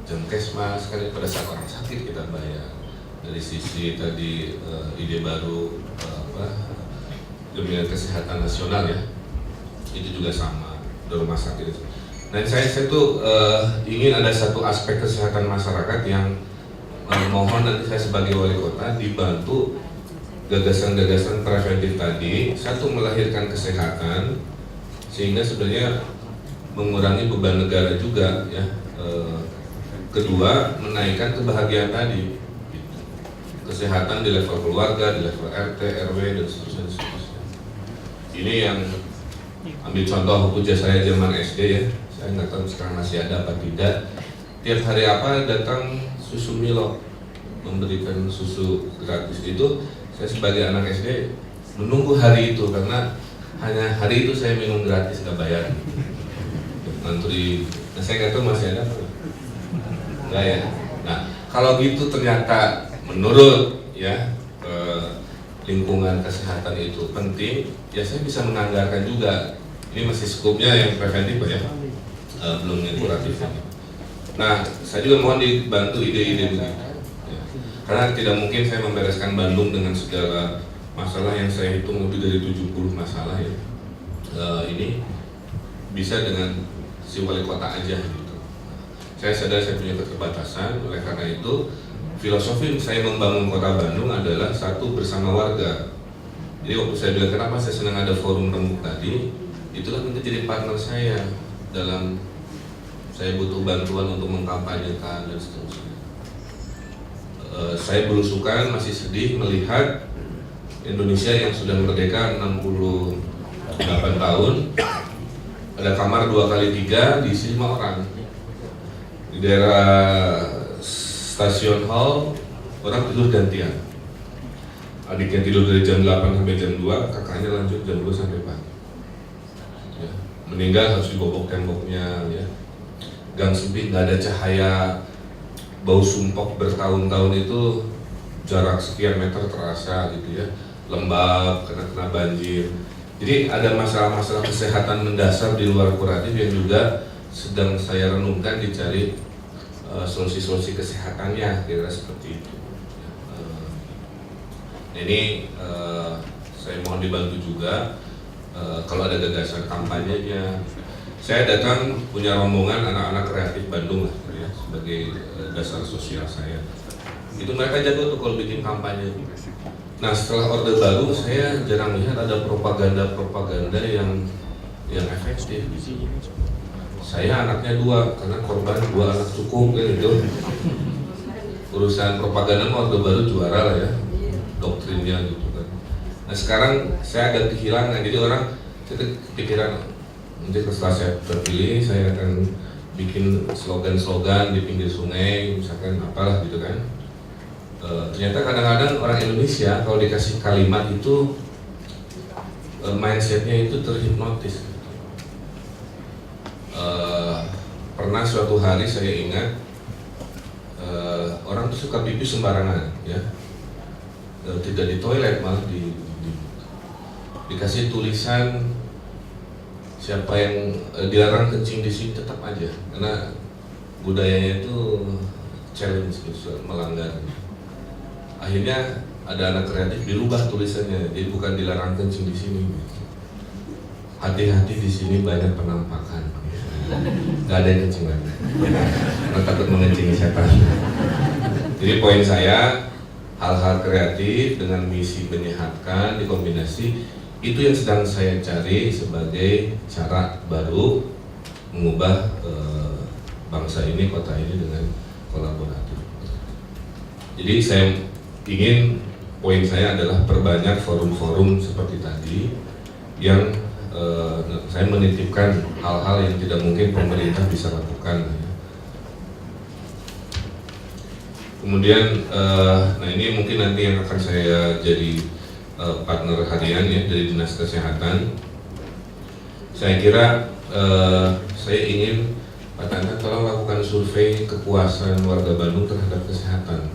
Jamkesmas kan pada saat orang sakit kita bayar, dari sisi tadi ide baru jaminan kesehatan nasional ya, itu juga sama dari rumah sakit itu. Dan saya tuh ingin ada satu aspek kesehatan masyarakat yang mohon nanti saya sebagai wali kota dibantu gagasan-gagasan preventif tadi. Satu, melahirkan kesehatan sehingga sebenarnya mengurangi beban negara juga ya. Kedua, menaikkan kebahagiaan tadi, kesehatan di level keluarga, di level RT, RW dan seterusnya. Ini yang ambil contoh puja saya zaman SD ya. Saya nggak tahu sekarang masih ada apa tidak. Tiap hari apa datang susu Milo, memberikan susu gratis. Itu saya sebagai anak SD menunggu hari itu karena hanya hari itu saya minum gratis nggak bayar. Nanti, nah saya nggak tahu masih ada apa nggak ya. Nah kalau gitu ternyata menurut ya lingkungan kesehatan itu penting, ya saya bisa menganggarkan juga. Ini masih skupnya yang preventif ya. Belum yang kuratif. Nah, saya juga mohon dibantu ide-ide begitu. Ya. Karena tidak mungkin saya membereskan Bandung dengan segala masalah yang saya hitung lebih dari 70 masalah ya. Ini bisa dengan si wali kota aja gitu. Saya sadar saya punya keterbatasan, oleh karena itu filosofi saya membangun kota Bandung adalah satu bersama warga. Jadi waktu saya bilang kenapa saya senang ada forum remuk tadi, itulah menjadi partner saya dalam saya butuh bantuan untuk mengkampanyekan dan seterusnya. Saya belusukan masih sedih melihat Indonesia yang sudah merdeka 68 tahun ada kamar 2x3 diisi 5 orang. Di daerah stasiun hall orang tidur gantian. Adiknya tidur dari jam 8 sampai jam 2, kakaknya lanjut jam 2 sampai pagi. Ya, meninggal harus dibobok temboknya ya. Gang sempit, nggak ada cahaya, bau sumpok bertahun-tahun itu jarak sekian meter terasa gitu ya, lembab, kena banjir. Jadi ada masalah-masalah kesehatan mendasar di luar kuratif yang juga sedang saya renungkan dicari solusi-solusi kesehatannya, kira-kira seperti itu. Ini saya mohon dibantu juga kalau ada gagasan kampanyenya. Saya datang punya rombongan anak-anak kreatif Bandung lah, ya, sebagai dasar sosial saya. Itu mereka jago tuh kalau bikin kampanye. Nah setelah Orde Baru saya jarang lihat ada propaganda yang efektif. Saya anaknya 2 karena korban 2 anak cukup kan itu. Urusan propaganda Orde Baru juara lah ya, doktrinnya gitu kan. Nah sekarang saya agak kehilangan, jadi orang kepikiran nanti setelah saya terpilih saya akan bikin slogan-slogan di pinggir sungai misalkan apalah gitu kan. Ternyata kadang-kadang orang Indonesia kalau dikasih kalimat itu mindsetnya itu terhipnotis. Pernah suatu hari saya ingat orang tuh suka pipis sembarangan ya, tidak di toilet, malah dikasih tulisan siapa yang dilarang kencing di sini tetap aja, karena budayanya itu challenge, melanggar. Akhirnya ada anak kreatif dirubah tulisannya, jadi bukan dilarang kencing di sini. Hati-hati di sini banyak penampakan, nggak ada yang kencing lagi, karena takut mengencingi setan. Jadi poin saya, hal-hal kreatif dengan misi menyehatkan dikombinasi, itu yang sedang saya cari sebagai cara baru mengubah bangsa ini, kota ini dengan kolaboratif. Jadi saya ingin, poin saya adalah perbanyak forum-forum seperti tadi yang saya menitipkan hal-hal yang tidak mungkin pemerintah bisa lakukan. Kemudian, nah ini mungkin nanti yang akan saya jadi partner harian ya dari Dinas Kesehatan. Saya kira saya ingin Pak Tanda tolong lakukan survei kepuasan warga Bandung terhadap kesehatan.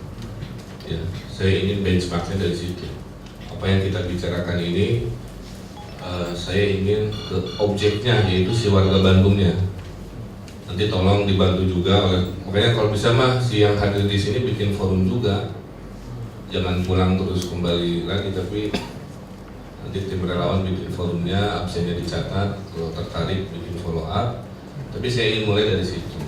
Ya, saya ingin benchmarknya dari situ. Apa yang kita bicarakan ini, saya ingin ke objeknya, yaitu si warga Bandungnya. Nanti tolong dibantu juga oleh, makanya kalau bisa mah si yang hadir di sini bikin forum juga, jangan pulang terus kembali lagi, tapi nanti tim relawan bikin forumnya, absennya dicatat, kalau tertarik bikin follow up. Tapi saya ingin mulai dari situ.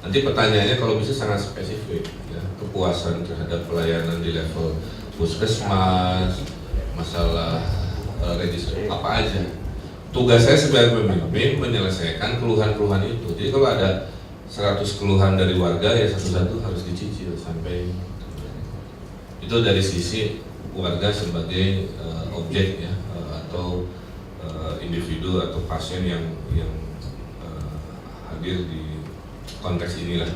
Nanti pertanyaannya kalau bisa sangat spesifik, ya, kepuasan terhadap pelayanan di level puskesmas, masalah registrasi apa aja. Tugas saya sebagai pemimpin menyelesaikan keluhan-keluhan itu. Jadi kalau ada 100 keluhan dari warga, ya satu-satu harus dicicil sampai itu dari sisi warga sebagai objek ya, atau individu atau pasien yang hadir di konteks inilah.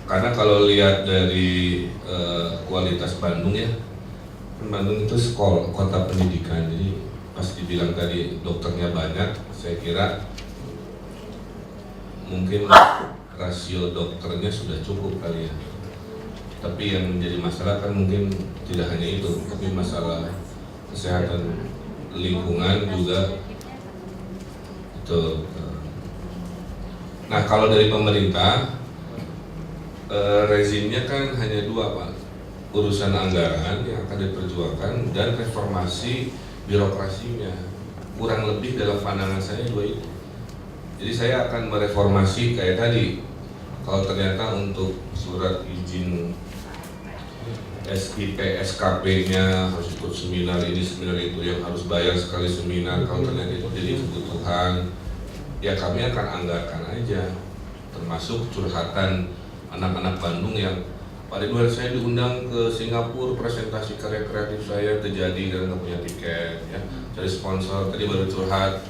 Karena kalau lihat dari kualitas Bandung ya, Bandung itu kota pendidikan, jadi pas dibilang tadi dokternya banyak, saya kira mungkin rasio dokternya sudah cukup kali ya. Tapi yang menjadi masalah kan mungkin tidak hanya itu, tapi masalah kesehatan lingkungan juga itu. Nah kalau dari pemerintah, rezimnya kan hanya dua Pak, urusan anggaran yang akan diperjuangkan dan reformasi birokrasinya. Kurang lebih dalam pandangan saya dua itu. Jadi saya akan mereformasi kayak tadi, kalau ternyata untuk surat izin SIP, SKP-nya harus ikut seminar ini, seminar itu, yang harus bayar sekali seminar, kalau ternyata itu jadi kebutuhan, ya kami akan anggarkan aja, termasuk curhatan anak-anak Bandung yang pada dua saya diundang ke Singapura presentasi karya kreatif saya terjadi dan nggak punya tiket ya, cari sponsor, tadi baru curhat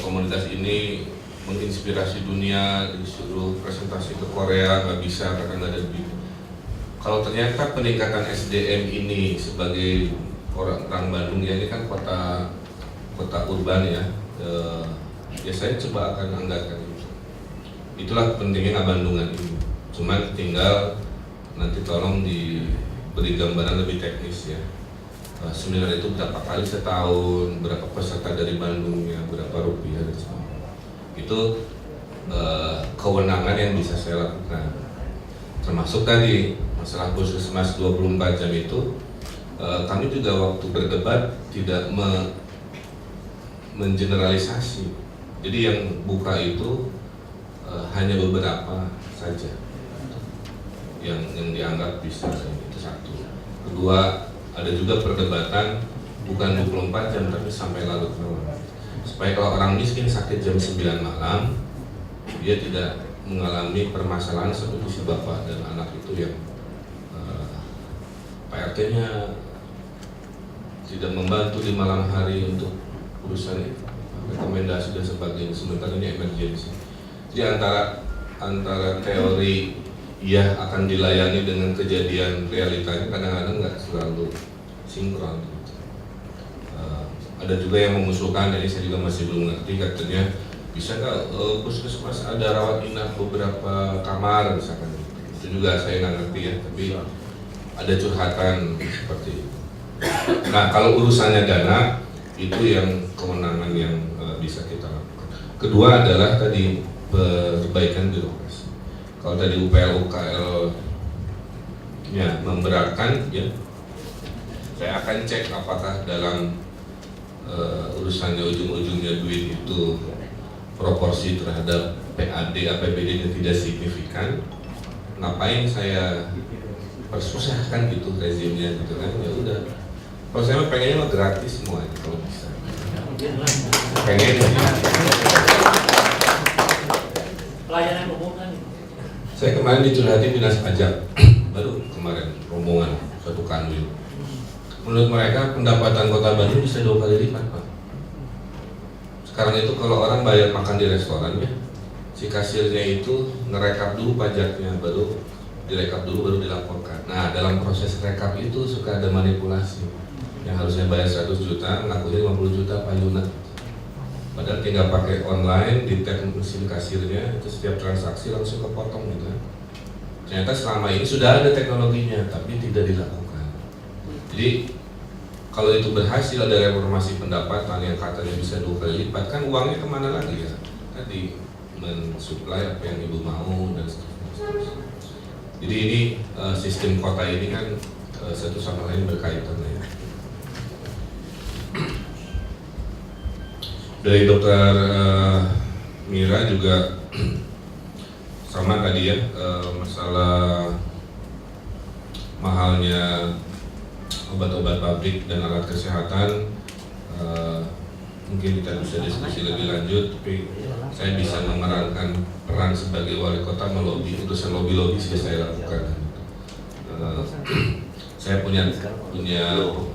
komunitas ini menginspirasi dunia, disuruh presentasi ke Korea nggak bisa karena nggak ada duit. Kalau ternyata peningkatan SDM ini sebagai orang Bandung ya, ini kan kota urban ya, ya saya coba akan anggarkan itu. Itulah pentingnya Ngabandungan ini. Cuman tinggal nanti tolong diberi gambaran lebih teknis ya. Seminar itu berapa kali setahun, berapa peserta dari Bandungnya, berapa rupiah dan sebagainya. Itu kewenangan yang bisa saya lakukan. Termasuk tadi masalah puskesmas 24 jam itu, kami juga waktu berdebat tidak mengeneralisasi. Jadi yang buka itu hanya beberapa saja yang dianggap bisa, itu satu. Kedua, ada juga perdebatan bukan 24 jam tapi sampai larut malam, supaya kalau orang miskin sakit jam 9 malam dia tidak mengalami permasalahan seperti si bapak dan anak itu yang PRT-nya tidak membantu di malam hari untuk urusan rekomendasi dan sebagainya, sementara ini emergency. Jadi antara teori ya akan dilayani dengan kejadian realitanya kadang-kadang nggak selalu sinkron gitu. Ada juga yang mengusulkan, ini saya juga masih belum ngerti, katanya bisa nggak puskesmas ada rawat inap beberapa kamar misalkan, itu juga saya nggak ngerti ya, tapi ada curhatan seperti itu. Nah kalau urusannya dana itu yang kewenangan yang bisa kita lakukan. Kedua adalah tadi perbaikan birokrasi. Kalau tadi UPL UKL nya memberatkan ya, saya akan cek apakah dalam urusannya ujung-ujungnya duit itu proporsi terhadap PAD APBD-nya tidak signifikan, ngapain saya persusahkan gitu rezimnya gitu kan, ya udah. Kalau saya pengennya mah gratis semuanya kalau bisa. Pengen Pelayanan umum kan. saya kemarin dicurhatin dinas pajak baru kemarin rombongan satu kanwil. Menurut mereka pendapatan Kota Bandung bisa 2 kali lipat, Pak. Sekarang itu kalau orang bayar makan di restoran ya, si kasirnya itu ngerekap dulu pajaknya, baru direkap dulu baru dilaporkan. Nah dalam proses rekap itu suka ada manipulasi. Yang harusnya bayar 100 juta, ngakunya 50 juta payunan. Padahal tinggal pakai online, di tag mesin kasirnya, itu setiap transaksi langsung kepotong gitu. Ternyata selama ini sudah ada teknologinya, tapi tidak dilakukan. Jadi kalau itu berhasil ada reformasi pendapatan yang katanya bisa 2 kali lipat, kan uangnya kemana lagi ya? Tadi mensuplai apa yang ibu mau dan seterusnya. Jadi ini sistem kota ini kan satu sama lain berkaitan ya. Dari Dokter Mira juga sama tadi ya, masalah mahalnya obat-obat pabrik dan alat kesehatan, mungkin kita bisa diskusi lebih lanjut, tapi saya bisa memerankan peran sebagai wali kota melobi, utusan lobi-lobi sudah saya lakukan. Saya punya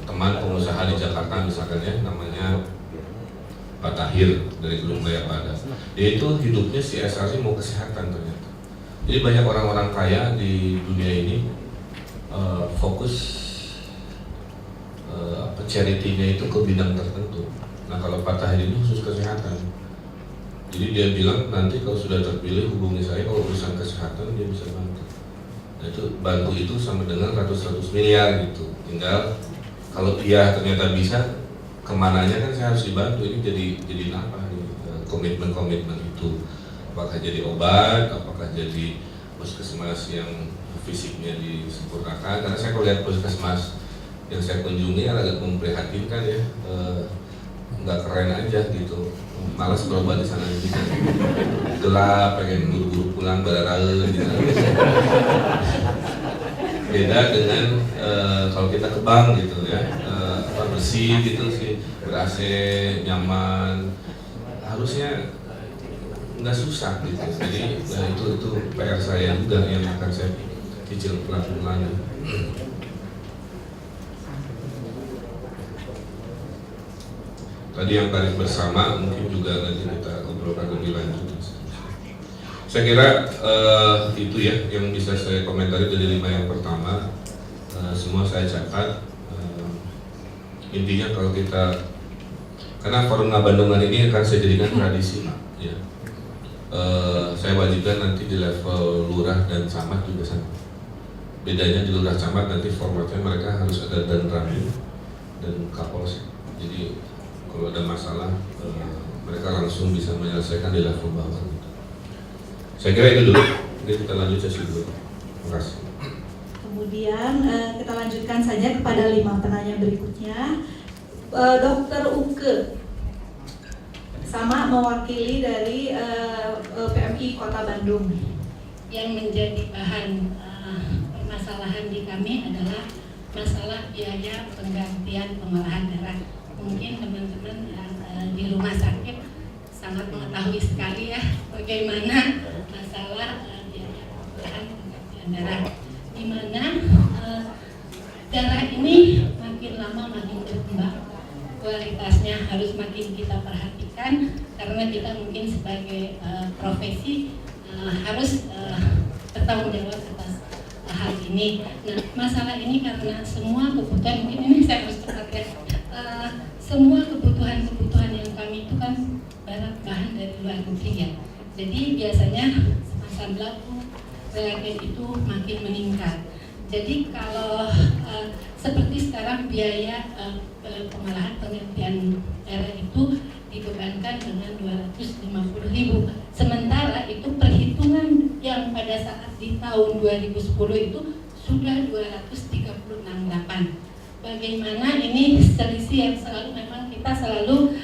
teman pengusaha di Jakarta misalkan ya, namanya Pak Tahir dari Gunung Bayapada. Dia itu hidupnya CSR sih mau kesehatan ternyata. Jadi banyak orang-orang kaya di dunia ini fokus charity-nya itu ke bidang tertentu. Nah kalau Pak Tahir ini khusus kesehatan. Jadi dia bilang nanti kalau sudah terpilih hubungi saya, kalau urusan kesehatan dia bisa bantu. Nah itu bantu itu sama dengan ratus-ratus miliar gitu. Tinggal kalau dia ternyata bisa, kemananya kan saya harus dibantu. Ini jadi apa nih komitmen-komitmen itu? Apakah jadi obat? Apakah jadi puskesmas yang fisiknya disempurnakan? Karena saya kalau lihat puskesmas yang saya kunjungi agak memprihatinkan ya, nggak keren aja gitu, malas berobat di sana gitu, gelap, pengen buru-buru pulang barara gitu. Beda dengan kalau kita ke bank gitu ya, bersih gitu sih, ber-AC, nyaman, harusnya nggak susah gitu. Jadi itu PR saya juga yang akan saya cicil pelan-pelan. Tadi yang tarif bersama mungkin juga nanti kita obrolkan lebih lanjut. Saya kira itu ya yang bisa saya komentari dari 5 yang pertama. Semua saya catat. Intinya kalau kita, karena forum Ngabandongan ini akan saya jadikan tradisi, ya. Saya wajibkan nanti di level lurah dan camat juga sama. Bedanya di lurah camat nanti formatnya mereka harus ada danramil dan kapolsek. Jadi kalau ada masalah mereka langsung bisa menyelesaikan di level bawah. Saya kira itu dulu. Jadi kita lanjut sesi dulu. Terima kasih. Kemudian kita lanjutkan saja kepada 5 penanya berikutnya. Dokter Uke sama mewakili dari PMI Kota Bandung. Yang menjadi bahan permasalahan di kami adalah masalah biaya penggantian pengolahan darah. Mungkin teman-teman yang di rumah sakit sangat mengetahui sekali ya bagaimana masalah biaya pengolahan penggantian darah, di mana darah ini makin lama makin berkembang, kualitasnya harus makin kita perhatikan karena kita mungkin sebagai profesi harus bertanggung jawab atas hal ini. Nah, masalah ini karena semua kebutuhan, mungkin ini saya harus tekankan, semua kebutuhan yang kami itu kan bahan dari luar nanti ya. Jadi biasanya semasa berlaku reagen itu makin meningkat. Jadi kalau seperti sekarang biaya pengolahan penelitian darah itu dibebankan dengan 250.000. Sementara itu perhitungan yang pada saat di tahun 2010 itu sudah 236.8. Bagaimana ini selisih yang selalu memang kita selalu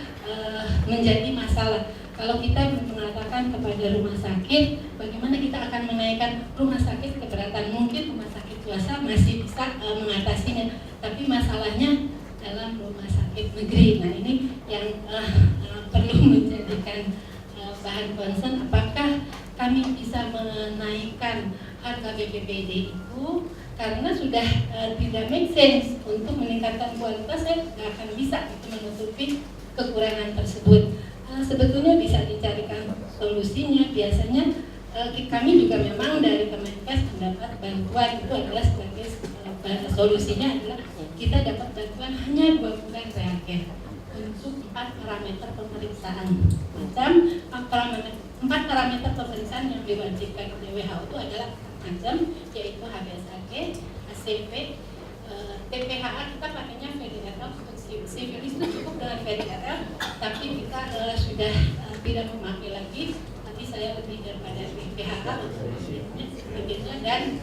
menjadi masalah. Kalau kita mengatakan kepada rumah sakit, bagaimana kita akan menaikkan rumah sakit keberatan, mungkin rumah sakit swasta masih bisa mengatasinya, tapi masalahnya dalam rumah sakit negeri. Nah ini yang perlu menjadikan bahan concern, apakah kami bisa menaikkan harga BPPD itu, karena sudah tidak make sense untuk meningkatkan kualitas, saya tidak akan bisa itu menutupi kekurangan tersebut. Sebetulnya bisa dicarikan solusinya. Biasanya kami juga memang dari Kemenkes mendapat bantuan, itu adalah sebagai solusinya adalah kita dapat bantuan hanya 2 bulan reagen untuk 4 parameter pemeriksaan. Macam 4 parameter pemeriksaan yang diwajibkan oleh WHO itu adalah macam, yaitu HBsAg, ACV, TPHA kita pakainya VDRL untuk sivilis itu cukup dengan VDRL, tapi kita sudah tidak memakai lagi. Tapi saya lebih daripada TPHA untuk sivilisnya dan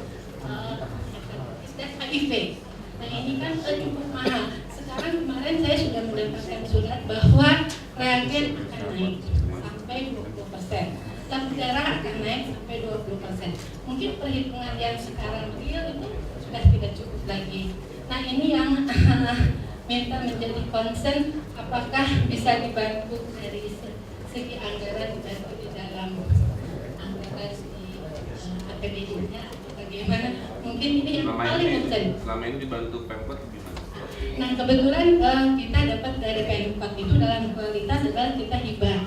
HIV. Nah ini kan cukup mahal. Sekarang kemarin saya sudah mendapatkan surat bahwa reagen akan naik sampai 20%. Lambung darah akan naik sampai 20%. Mungkin perhitungan yang sekarang real itu sudah tidak cukup lagi. Nah ini yang minta menjadi concern, apakah bisa dibantu dari segi anggaran, dibantu di dalam anggaran di APBD-nya atau bagaimana? Mungkin ini yang paling concern. Selama ini dibantu Pemkot gimana? Nah kebetulan kita dapat dari Pemkot itu dalam kualitas adalah kita hibah.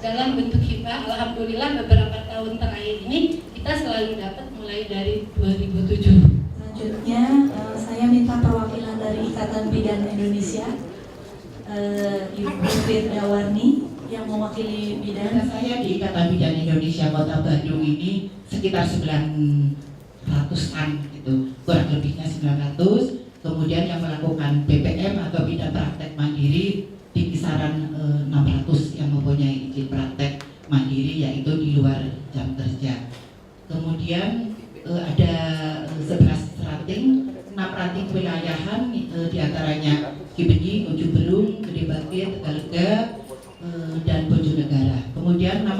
Dalam bentuk hibah, alhamdulillah beberapa tahun terakhir ini kita selalu dapat mulai dari 2007. Selanjutnya saya minta perwakilan dari Ikatan Bidan Indonesia, Ibu Firdawarni yang mewakili bidan. Saya di Ikatan Bidan Indonesia Kota Bandung ini sekitar 900-an gitu, kurang lebihnya 900. Kemudian yang melakukan BPM atau bidan praktek mandiri di kisaran 600 yang mempunyai izin praktek mandiri, yaitu di luar jam kerja. Kemudian ada 11 ranting, 6 ranting kewilayahan, diantaranya Cibenying, Ujung Berung, Gede Bage, Tegalega, dan Bojonegara. Kemudian 5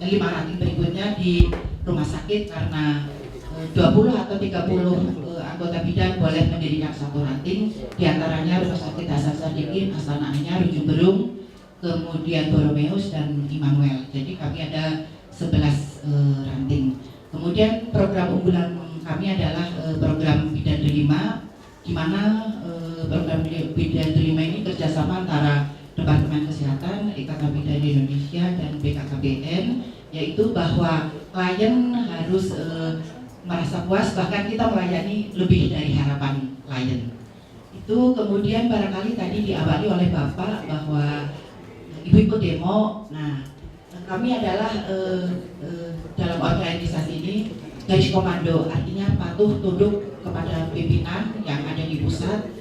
ranting berikutnya di rumah sakit karena 20 atau 30 anggota bidan boleh mendirikan 1 ranting, diantaranya Rumah Sakit Hasan Sadikin, Astana Anyar, Ujung Berung, kemudian Boromeus dan Immanuel. Jadi kami ada 11 ranting. Kemudian program unggulan kami adalah program Bidan Delima, di mana program Bidan Delima ini kerjasama antara Departemen Kesehatan, Ikatan Bidan Indonesia dan BKKBN, yaitu bahwa klien harus merasa puas, bahkan kita melayani lebih dari harapan klien. Itu kemudian barangkali tadi diawali oleh Bapak bahwa Ibu ikut demo. Nah, kami adalah dalam organisasi ini garis komando, artinya patuh tunduk kepada pimpinan yang ada di pusat,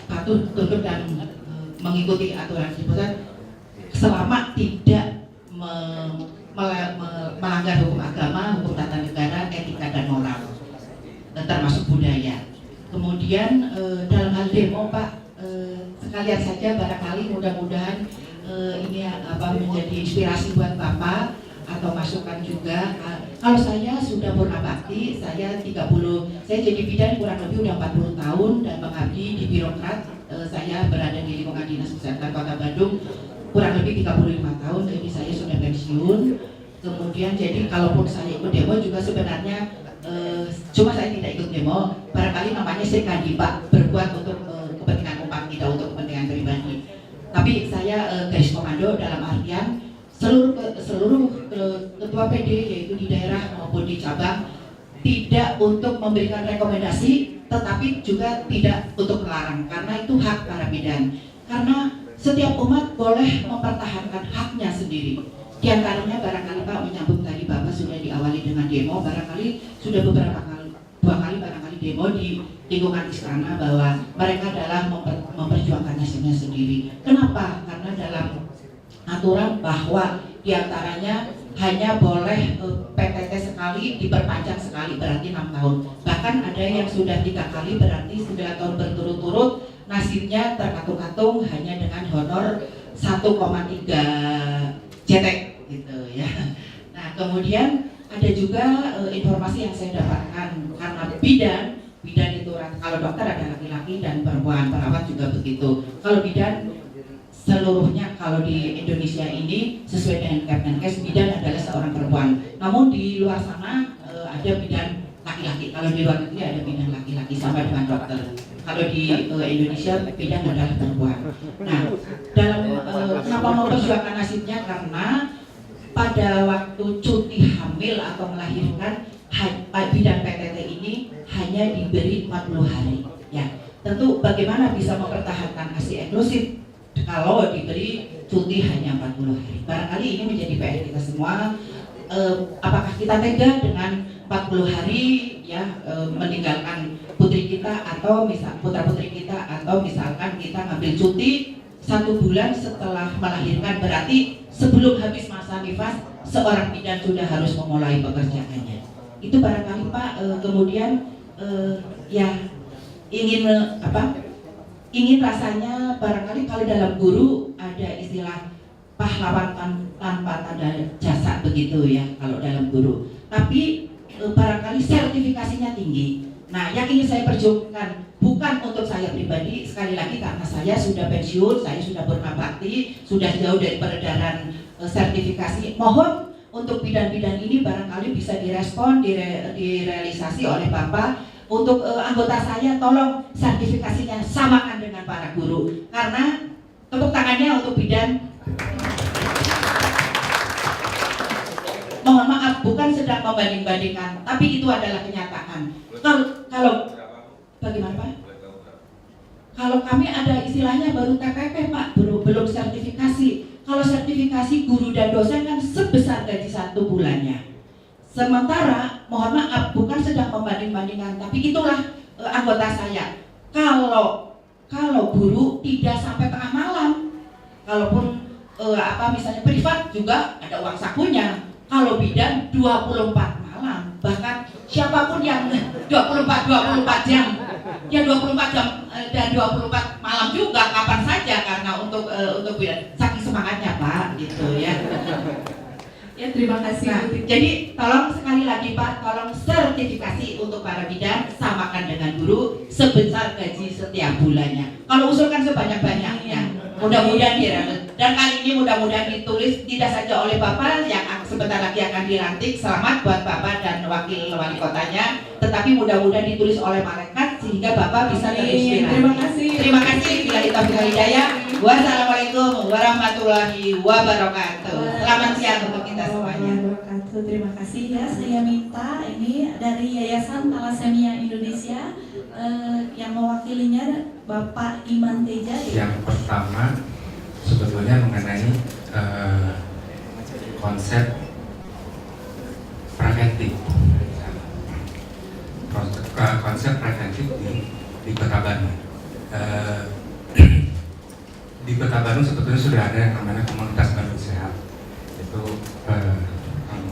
patuh tunduk dan mengikuti aturan di pusat selama tidak melanggar hukum agama, hukum tata negara, etika dan moral, termasuk budaya. Kemudian dalam hal demo Pak, sekalian saja barangkali mudah-mudahan ini menjadi inspirasi buat Bapak atau masukan juga. Kalau saya sudah purna bakti, saya jadi bidan kurang lebih udah 40 tahun dan mengabdi di birokrat. Saya berada di lingkungan Dinas Kesehatan Kota Bandung kurang lebih 35 tahun, jadi saya sudah pensiun. Kemudian jadi kalaupun saya ikut demo juga sebenarnya cuma saya tidak ikut demo, barangkali namanya sekali Pak, berbuat untuk kepentingan umat, tidak untuk kepentingan pribadi. Tapi saya garis komando dalam artian seluruh ketua PD yaitu di daerah maupun di cabang tidak untuk memberikan rekomendasi, tetapi juga tidak untuk melarang, karena itu hak para bidan. Karena setiap umat boleh mempertahankan haknya sendiri. Di antaranya barangkali Pak menyambung tadi Bapak sudah diawali dengan demo, barangkali sudah dua kali barangkali demo di lingkungan istana bahwa mereka adalah memperjuangkan nasibnya sendiri. Kenapa? Karena dalam aturan bahwa di antaranya hanya boleh PTT sekali, diperpanjang sekali, berarti 6 tahun. Bahkan ada yang sudah 3 kali, berarti 9 tahun berturut-turut, nasibnya terkatung-katung hanya dengan honor 1,3 JT gitu ya. Nah kemudian ada juga informasi yang saya dapatkan karena bidan itu kalau dokter ada laki-laki dan perempuan, perawat juga begitu. Kalau bidan seluruhnya kalau di Indonesia ini sesuai dengan Kemenkes bidan adalah seorang perempuan. Namun di luar sana ada bidan laki-laki. Kalau di luar negeri ada bidan laki-laki sama dengan dokter. Kalau di Indonesia bidan adalah perempuan. Nah, dalam kenapa memperjuangkan nasibnya karena pada waktu cuti hamil atau melahirkan bidan PTT ini hanya diberi 40 hari. Ya, tentu bagaimana bisa mempertahankan ASI eksklusif kalau diberi cuti hanya 40 hari. Barangkali ini menjadi PR kita semua. Apakah kita tega dengan 40 hari ya meninggalkan putri kita atau misal putra putri kita, atau misalkan kita ngambil cuti 1 bulan setelah melahirkan, berarti sebelum habis masa nifas seorang bidan sudah harus memulai pekerjaannya. Itu barangkali Pak kemudian ya ingin rasanya barangkali kalau dalam guru ada istilah pahlawan tanpa tanda jasa begitu ya kalau dalam guru. Tapi barangkali sertifikasinya tinggi. Nah, yang ingin saya perjuangkan bukan untuk saya pribadi, sekali lagi karena saya sudah pensiun, saya sudah berbakti, sudah jauh dari peredaran sertifikasi. Mohon untuk bidan-bidan ini barangkali bisa direspon, direalisasi oleh Bapak. Untuk anggota saya tolong sertifikasinya samakan dengan para guru. Karena tepuk tangannya untuk bidan. Mohon maaf, bukan sedang membanding-bandingkan, tapi itu adalah kenyataan. Kalau bagaimana Pak? Kalau kami ada istilahnya baru TPP Pak, belum sertifikasi. Kalau sertifikasi guru dan dosen kan sebesar gaji 1 bulannya. Sementara, mohon maaf, bukan sedang membanding-bandingkan, tapi itulah anggota saya. Kalau guru tidak sampai tengah malam, kalaupun misalnya privat juga ada uang sakunya. Kalau bidan 24 malam, bahkan siapapun yang 24 jam, ya 24 jam dan 24 malam juga kapan saja karena untuk bidan. Saking semangatnya Pak, gitu ya. Ya terima kasih. Nah, jadi tolong sekali lagi Pak, tolong sertifikasi untuk para bidan samakan dengan guru sebesar gaji setiap bulannya. Kalau usulkan sebanyak-banyaknya, mudah-mudahan dan kali ini mudah-mudahan ditulis tidak saja oleh Bapak yang sebentar lagi akan dilantik, selamat buat Bapak dan wakil wali kotanya, tetapi mudah-mudahan ditulis oleh malaikat sehingga Bapak bisa terinspirasi. Terima kasih. Terima kasih. Bila taufiq wal hidayah. Wassalamualaikum warahmatullahi wabarakatuh. Selamat siang untuk kita semuanya. Terima kasih ya. Saya minta ini dari Yayasan Thalassemia Indonesia yang mewakilinya Bapak Iman Teja. Yang pertama sebetulnya mengenai konsep preventif. Konsep preventif di Kota Bandung. Di Kota Bandung sebetulnya sudah ada yang namanya komunitas Bandung Sehat. Itu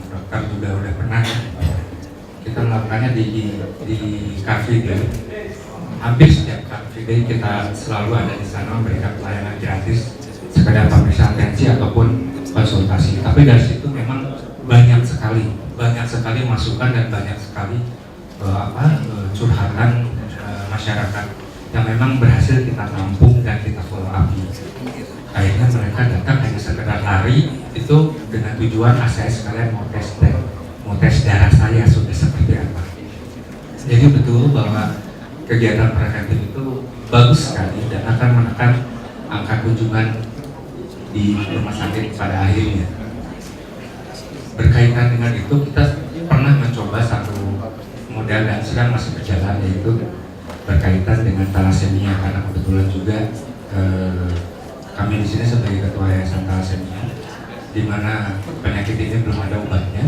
dokter juga udah pernah ya. Kita melakukannya di Car Free Day. Hampir setiap Car Free Day kita selalu ada di sana memberikan pelayanan gratis, sekedar pemeriksaan tensi ataupun konsultasi. Tapi dari situ memang banyak sekali masukan dan banyak sekali curhatan masyarakat yang memang berhasil kita tampung dan kita follow up. Akhirnya mereka datang hanya sekedar lari itu dengan tujuan saya sekalian mau tes darah saya sudah seperti apa. Jadi betul bahwa kegiatan preventif itu bagus sekali dan akan menekan angka kunjungan di rumah sakit pada akhirnya. Berkaitan dengan itu kita pernah mencoba satu model dan sedang masih berjalan, yaitu berkaitan dengan thalassemia, karena kebetulan juga kami di sini sebagai ketua Yayasan Thalassemia, di mana penyakit ini belum ada obatnya.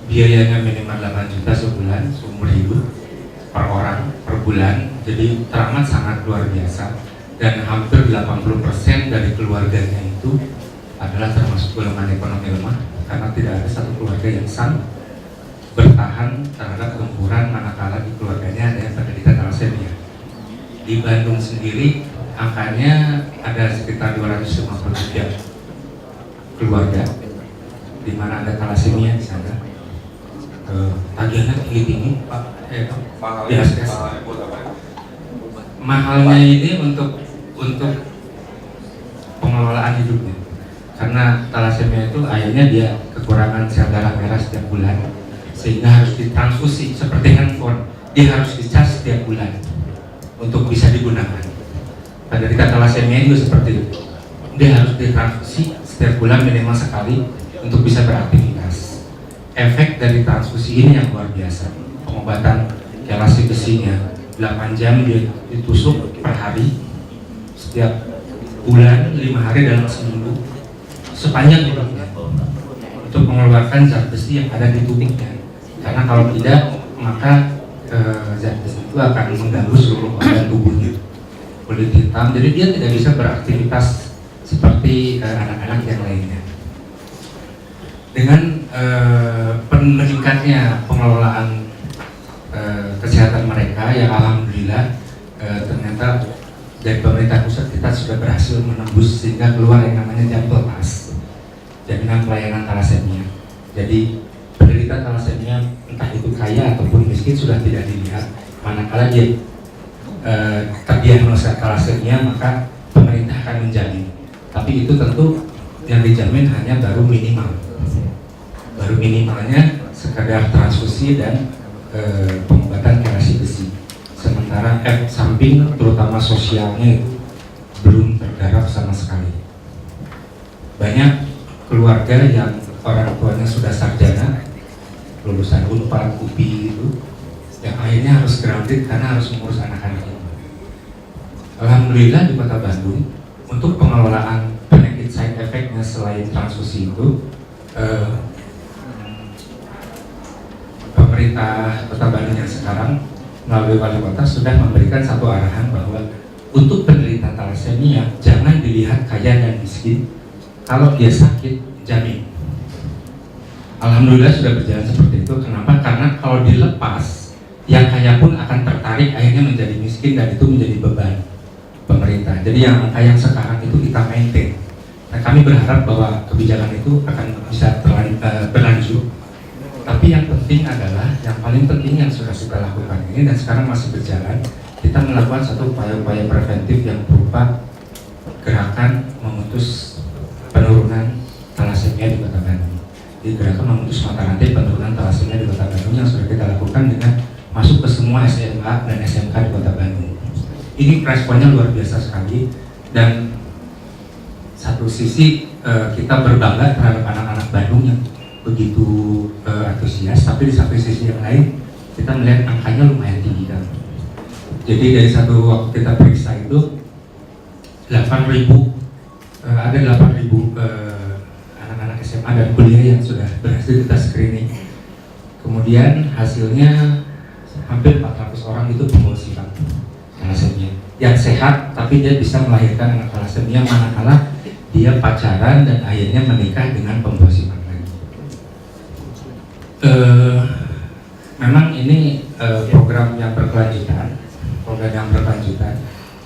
Biayanya minimal 8 juta sebulan, seumur hidup per orang per bulan. Jadi teramat sangat luar biasa, dan hampir 80% dari keluarganya itu adalah termasuk golongan ekonomi lemah, karena tidak ada satu keluarga yang sanggup bertahan terhadap gempuran manakala di keluarganya ada yang penderita thalassemia. Di Bandung sendiri angkanya ada sekitar 253 keluarga di mana ada thalassemia di sana. Tagihannya tinggi-tinggi, Pak. Mahalnya ini untuk pengelolaan hidupnya, karena thalassemia itu akhirnya dia kekurangan sel darah merah setiap bulan, sehingga harus ditransfusi seperti handphone, dia harus dicas setiap bulan untuk bisa digunakan. Penderita thalassemia juga seperti itu, dia harus ditransfusi setiap bulan minimal sekali untuk bisa beraktivitas. Efek dari transfusi ini yang luar biasa. Pengobatan kelasi besinya 8 jam dia ditusuk per hari, setiap bulan 5 hari dalam seminggu sepanjang hidupnya, untuk mengeluarkan zat besi yang ada di tubuhnya. Karena kalau tidak, maka zat besi itu akan mengganggu seluruh organ tubuhnya. Kulit hitam, jadi dia tidak bisa beraktivitas seperti anak-anak yang lainnya. Dengan meningkatnya pengelolaan kesehatan mereka, yang alhamdulillah ternyata dari pemerintah pusat kita sudah berhasil menembus sehingga keluar yang namanya Jampelpas, jaminan pelayanan thalassemia. Jadi penderita thalassemia entah itu kaya ataupun miskin sudah tidak dilihat, manakala dia terdiagnosa thalassemia maka pemerintah akan menjamin. Tapi itu tentu yang dijamin hanya baru minimalnya sekadar transfusi dan pengobatan kelasi besi. Sementara efek samping terutama sosialnya itu belum tergarap sama sekali. Banyak keluarga yang orang tuanya sudah sarjana, lulusan Unpad, UPI itu, yang akhirnya harus grounded karena harus mengurus anak-anaknya. Alhamdulillah di Kota Bandung untuk pengelolaan penyakit side effect-nya selain transfusi itu, pemerintah Kota Bandung yang sekarang melalui wali kota sudah memberikan satu arahan bahwa untuk penderita thalassemia jangan dilihat kaya dan miskin, kalau dia sakit jamin. Alhamdulillah sudah berjalan seperti itu. Kenapa? Karena kalau dilepas, yang kaya pun akan tertarik akhirnya menjadi miskin, dan itu menjadi beban pemerintah. Jadi yang angka yang sekarang itu kita maintain. Nah, kami berharap bahwa kebijakan itu akan bisa berlanjut. Tapi yang penting adalah, yang paling penting yang sudah kita lakukan ini dan sekarang masih berjalan, kita melakukan satu upaya-upaya preventif yang berupa gerakan memutus penurunan thalassemia di Kota Bandung. Di gerakan memutus mata rantai penurunan thalassemia di Kota Bandung yang sudah kita lakukan dengan masuk ke semua SMA dan SMK di Kota Bandung. Ini responnya luar biasa sekali, dan satu sisi kita berbangga terhadap anak-anak Bandung yang begitu antusias, tapi di satu sisi yang lain kita melihat angkanya lumayan tinggi kan. Jadi dari satu waktu kita periksa itu 8.000 ada 8.000 anak-anak SMA dan kuliah yang sudah berhasil kita screening. Kemudian hasilnya hampir 400 orang itu pembawa sifat thalassemia yang sehat, tapi dia bisa melahirkan anak thalassemia manakala dia pacaran dan akhirnya menikah dengan pembawa sifat lagi. Memang ini program yang berkelanjutan,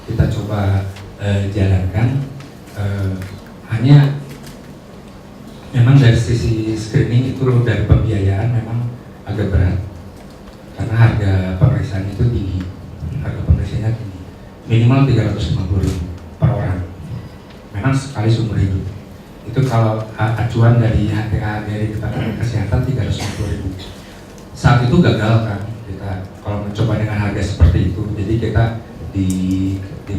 kita coba jalankan. Hanya memang dari sisi screening itu dari pembiayaan memang agak berat, karena harga pemeriksaan itu tinggi, minimal 350.000 per orang. Memang sekali seumur hidup. Itu kalau acuan dari HTA dari Departemen Kesehatan 350.000. Saat itu gagal kan kita kalau mencoba dengan harga seperti itu. Jadi kita di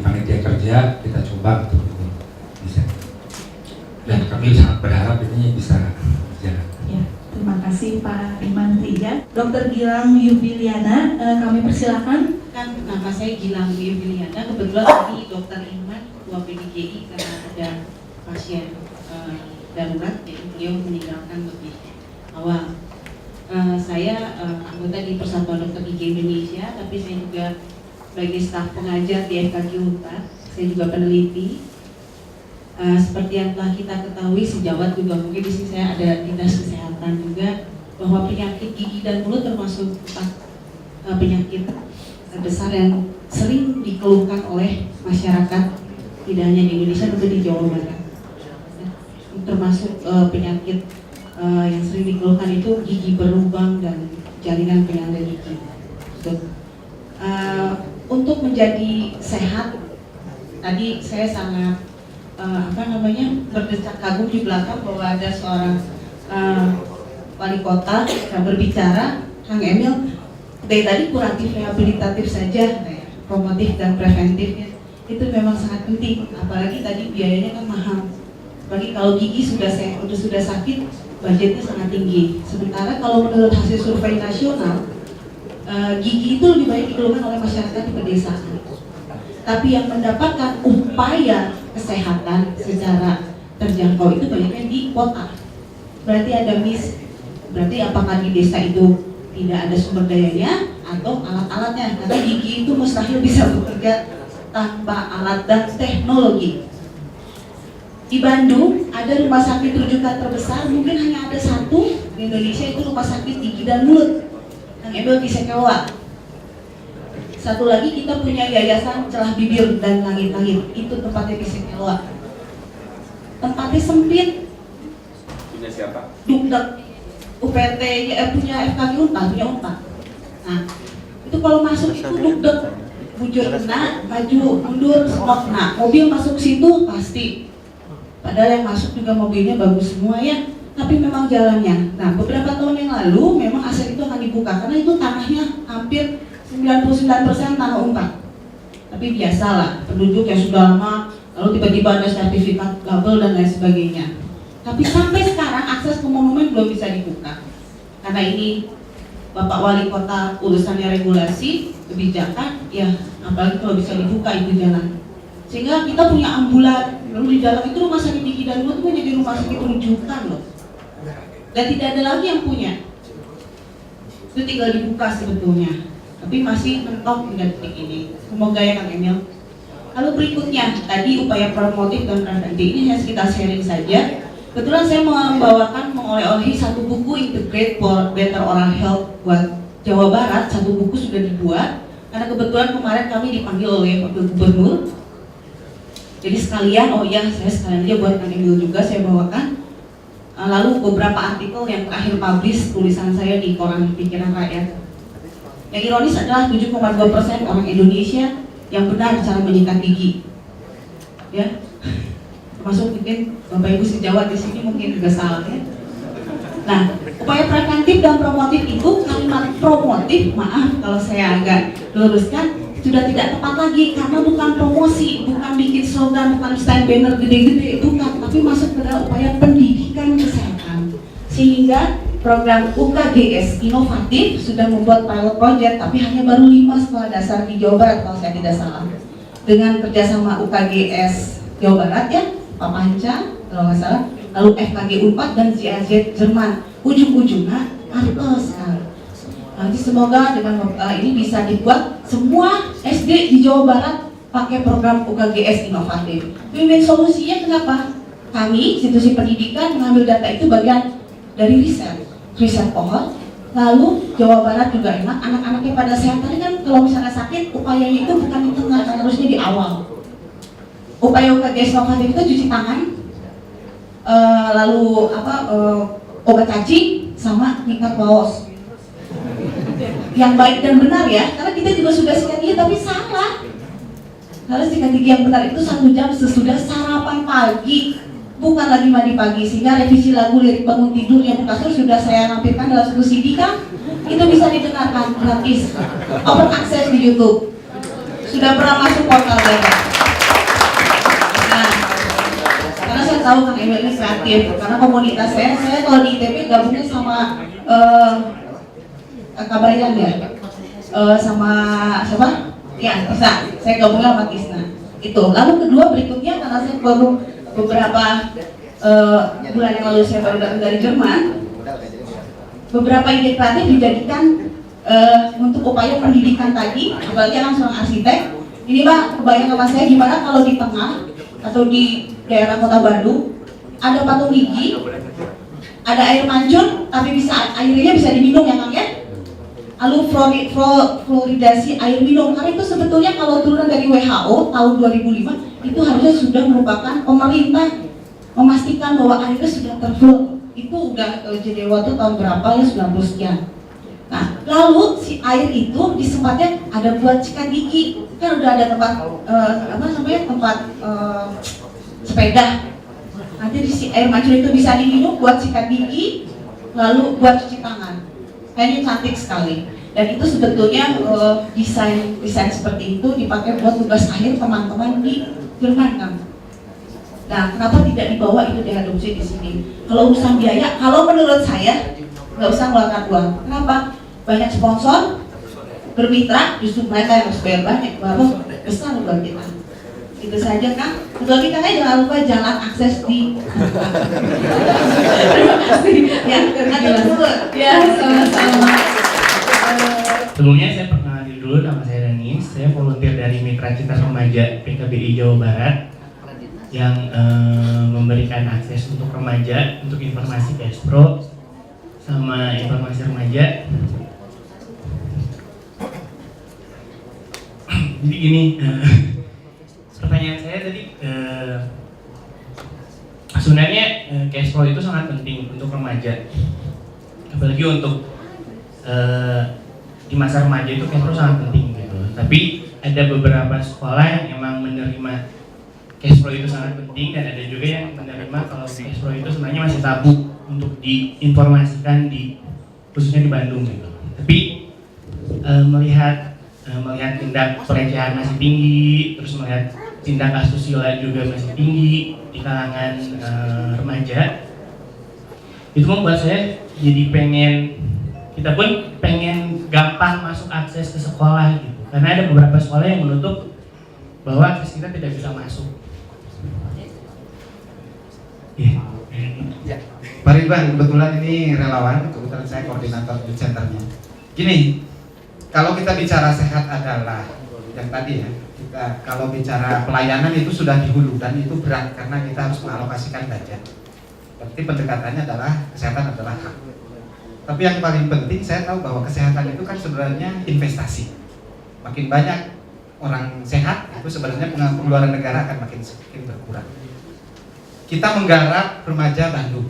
panitia kerja kita coba untuk itu bisa. Dan kami sangat berharap ini bisa berjalan. Ya, terima kasih Pak Iman Trijat. Dr. Gilang Yubiliana, kami persilakan Perkenalkan, nama saya Gilang Yuliana. Kebetulan tadi Dr. Iman, Ketua PDGI, karena ada pasien darurat, jadi beliau meninggalkan lebih awal. Saya anggota di Persatuan Dokter Gigi Indonesia, tapi saya juga sebagai staf pengajar di FKG Unpad. Saya juga peneliti. Seperti yang telah kita ketahui sejawat juga, mungkin di sini saya ada dinas kesehatan juga, bahwa penyakit gigi dan mulut termasuk 4 penyakit terbesar yang sering dikeluhkan oleh masyarakat, tidak hanya di Indonesia tapi di Jawa Barat. Termasuk penyakit yang sering dikeluhkan itu gigi berlubang dan jaringan penyangga gigi. Untuk menjadi sehat, tadi saya sangat berdecak kagum di belakang bahwa ada seorang wali kota yang berbicara, Kang Emil, dari tadi kuratif rehabilitatif saja, promotif dan preventifnya itu memang sangat penting. Apalagi tadi biayanya kan mahal. Apalagi kalau gigi sudah sakit, budgetnya sangat tinggi. Sementara kalau menurut hasil survei nasional, gigi itu lebih banyak dikeluhkan oleh masyarakat di pedesaan. Tapi yang mendapatkan upaya kesehatan secara terjangkau itu banyaknya di kota. Berarti ada berarti apakah di desa itu tidak ada sumber dayanya atau alat-alatnya? Karena gigi itu mustahil bisa bekerja tanpa alat dan teknologi. Di Bandung ada rumah sakit rujukan terbesar, mungkin hanya ada 1 di Indonesia, itu rumah sakit gigi dan mulut, Kang Emil di Sekewa. Satu lagi kita punya yayasan celah bibir dan langit-langit, itu tempatnya di Sekewa. Tempatnya sempit. Punya siapa? Dukdek. UPT punya FKG Unpad, punya Unpad. Nah, itu kalau masuk itu dukdek, bujur kena, maju, mundur, semua kena. Mobil masuk situ pasti. Padahal yang masuk juga mobilnya bagus semua ya, tapi memang jalannya. Nah, beberapa tahun yang lalu memang aset itu akan dibuka karena itu tanahnya hampir 99% tanah Unpad. Tapi biasalah, penduduk yang sudah lama, lalu tiba-tiba ada sertifikat label dan lain sebagainya. Tapi sampai sekarang akses ke monumen belum bisa dibuka. Karena ini Bapak Wali Kota urusannya regulasi, kebijakan, ya apalagi kalau bisa dibuka itu jalan. Sehingga kita punya ambulan, lalu di dalam itu rumah sakit gigi dan mulut itu jadi rumah sakit rujukan loh. Dan tidak ada lagi yang punya. Itu tinggal dibuka sebetulnya. Tapi masih mentok hingga detik ini. Semoga ya Kang Emil. Lalu berikutnya, tadi upaya promotif dan preventif ini hanya kita sharing saja. Kebetulan saya membawakan mengoleh-olehi 1 buku Integrate for Better Oral Health buat Jawa Barat. 1 buku sudah dibuat karena kebetulan kemarin kami dipanggil oleh Wakil Gubernur. Jadi sekalian, saya sekalian aja buat Kang Emil juga saya bawakan. Lalu beberapa artikel yang terakhir publish tulisan saya di koran Pikiran Rakyat. Yang ironis adalah 7,2% orang Indonesia yang benar cara menyikat gigi. Ya. Termasuk mungkin Bapak Ibu sejawat di sini mungkin juga salah ya. Nah, upaya preventif dan promotif itu, kalimat promotif, maaf kalau saya agak luruskan, sudah tidak tepat lagi karena bukan promosi, bukan bikin slogan, bukan stand banner gede-gede, bukan, tapi masuk ke dalam upaya pendidikan kesehatan. Sehingga program UKGS inovatif sudah membuat pilot project, tapi hanya baru 5 sekolah dasar di Jawa Barat kalau saya tidak salah. Dengan kerjasama UKGS Jawa Barat ya, Pak Panca kalau nggak salah, lalu FKG Unpad dan GAZ Jerman, ujung-ujungnya Artos kan. Nanti semoga dengan ini bisa dibuat semua SD di Jawa Barat pakai program UKGS inovatif. Win-win solusinya kenapa? Kami, institusi pendidikan, mengambil data itu bagian dari riset pohon. Lalu Jawa Barat juga enak, anak-anaknya pada sehat. Tadi kan kalau misalnya sakit, upayanya itu bukan di tengah, harusnya di awal. Upaya UKGS inovatif itu cuci tangan, lalu obat cacing sama nyikat paus. Yang baik dan benar ya, karena kita juga sudah sikat gigi tapi salah. Harus sikat gigi yang benar itu 1 jam sesudah sarapan pagi, bukan lagi mandi pagi. Sehingga revisi lagu Lirik Bangun Tidur yang kasur sudah saya lampirkan dalam 1 CD kan, itu bisa didengarkan gratis, open access di YouTube. Sudah pernah masuk portal data. Nah, karena saya tahu Kang Emil ini kreatif, karena komunitas saya kalau di ITB gabungnya sama Kabayan ya, sama siapa? Ya, bisa. Saya gabungnya sama Kisna. Itu. Lalu kedua berikutnya karena saya baru beberapa bulan yang lalu saya baru datang dari Jerman, beberapa ide kreatif dijadikan untuk upaya pendidikan tadi, apalagi anak seorang arsitek. Ini Pak, kebayang sama saya gimana kalau di tengah atau di daerah kota Bandung ada patung gigi, ada air mancur, tapi airnya bisa diminum ya Kang ya? Lalu fluoridasi air minum, karena itu sebetulnya kalau turunan dari WHO tahun 2005 itu harusnya sudah merupakan pemerintah memastikan bahwa airnya sudah terflow. Itu udah jadi waktu tahun berapa ya, 90 sekian. Nah, lalu si air itu disempatnya ada buat sikat gigi, kan udah ada tempat tempat sepeda. Nanti si air mancur itu bisa diminum buat sikat gigi, lalu buat cuci tangan. Kayaknya cantik sekali. Dan itu sebetulnya desain seperti itu dipakai buat tugas akhir teman-teman di Jerman kan. Nah, kenapa tidak dibawa itu diadopsi di sini? Kalau urusan biaya, kalau menurut saya nggak usah ngeluarkan uang. Kenapa? Banyak sponsor bermitra, justru mereka yang harus bayar banyak, baru besar buat kita. Itu saja Kang. Untuk kita kan jangan lupa jalan akses di. Terima kasih. Ya, ya sama-sama. Sebelumnya saya perkenalkan dulu, nama saya Danis. Saya volunteer dari Mitra Cita Remaja PKBI Jawa Barat yang memberikan akses untuk remaja, untuk informasi Kespro sama informasi remaja. Jadi gini, pertanyaan saya tadi, sebenarnya cash flow itu sangat penting untuk remaja, apalagi untuk di masa remaja itu cash flow sangat penting gitu. Tapi ada beberapa sekolah yang emang menerima cash flow itu sangat penting, dan ada juga yang menerima kalau cash flow itu sebenarnya masih tabu untuk diinformasikan khususnya di Bandung gitu. Tapi melihat tindak pelecehan masih tinggi, terus melihat tindak asusila juga masih tinggi di kalangan remaja, itu membuat saya jadi kita pun pengen gampang masuk akses ke sekolah gitu, karena ada beberapa sekolah yang menutup bahwa akses kita tidak bisa masuk. Ya, Pak Ridwan, kebetulan ini relawan, kebetulan saya koordinator di centernya. Gini, kalau kita bicara sehat adalah yang tadi ya, kita kalau bicara pelayanan itu sudah di hulu dan itu berat karena kita harus mengalokasikan budget. Berarti pendekatannya adalah kesehatan adalah hak. Tapi yang paling penting saya tahu bahwa kesehatan itu kan sebenarnya investasi. Makin banyak orang sehat itu sebenarnya pengeluaran negara akan makin berkurang. Kita menggarap remaja Bandung.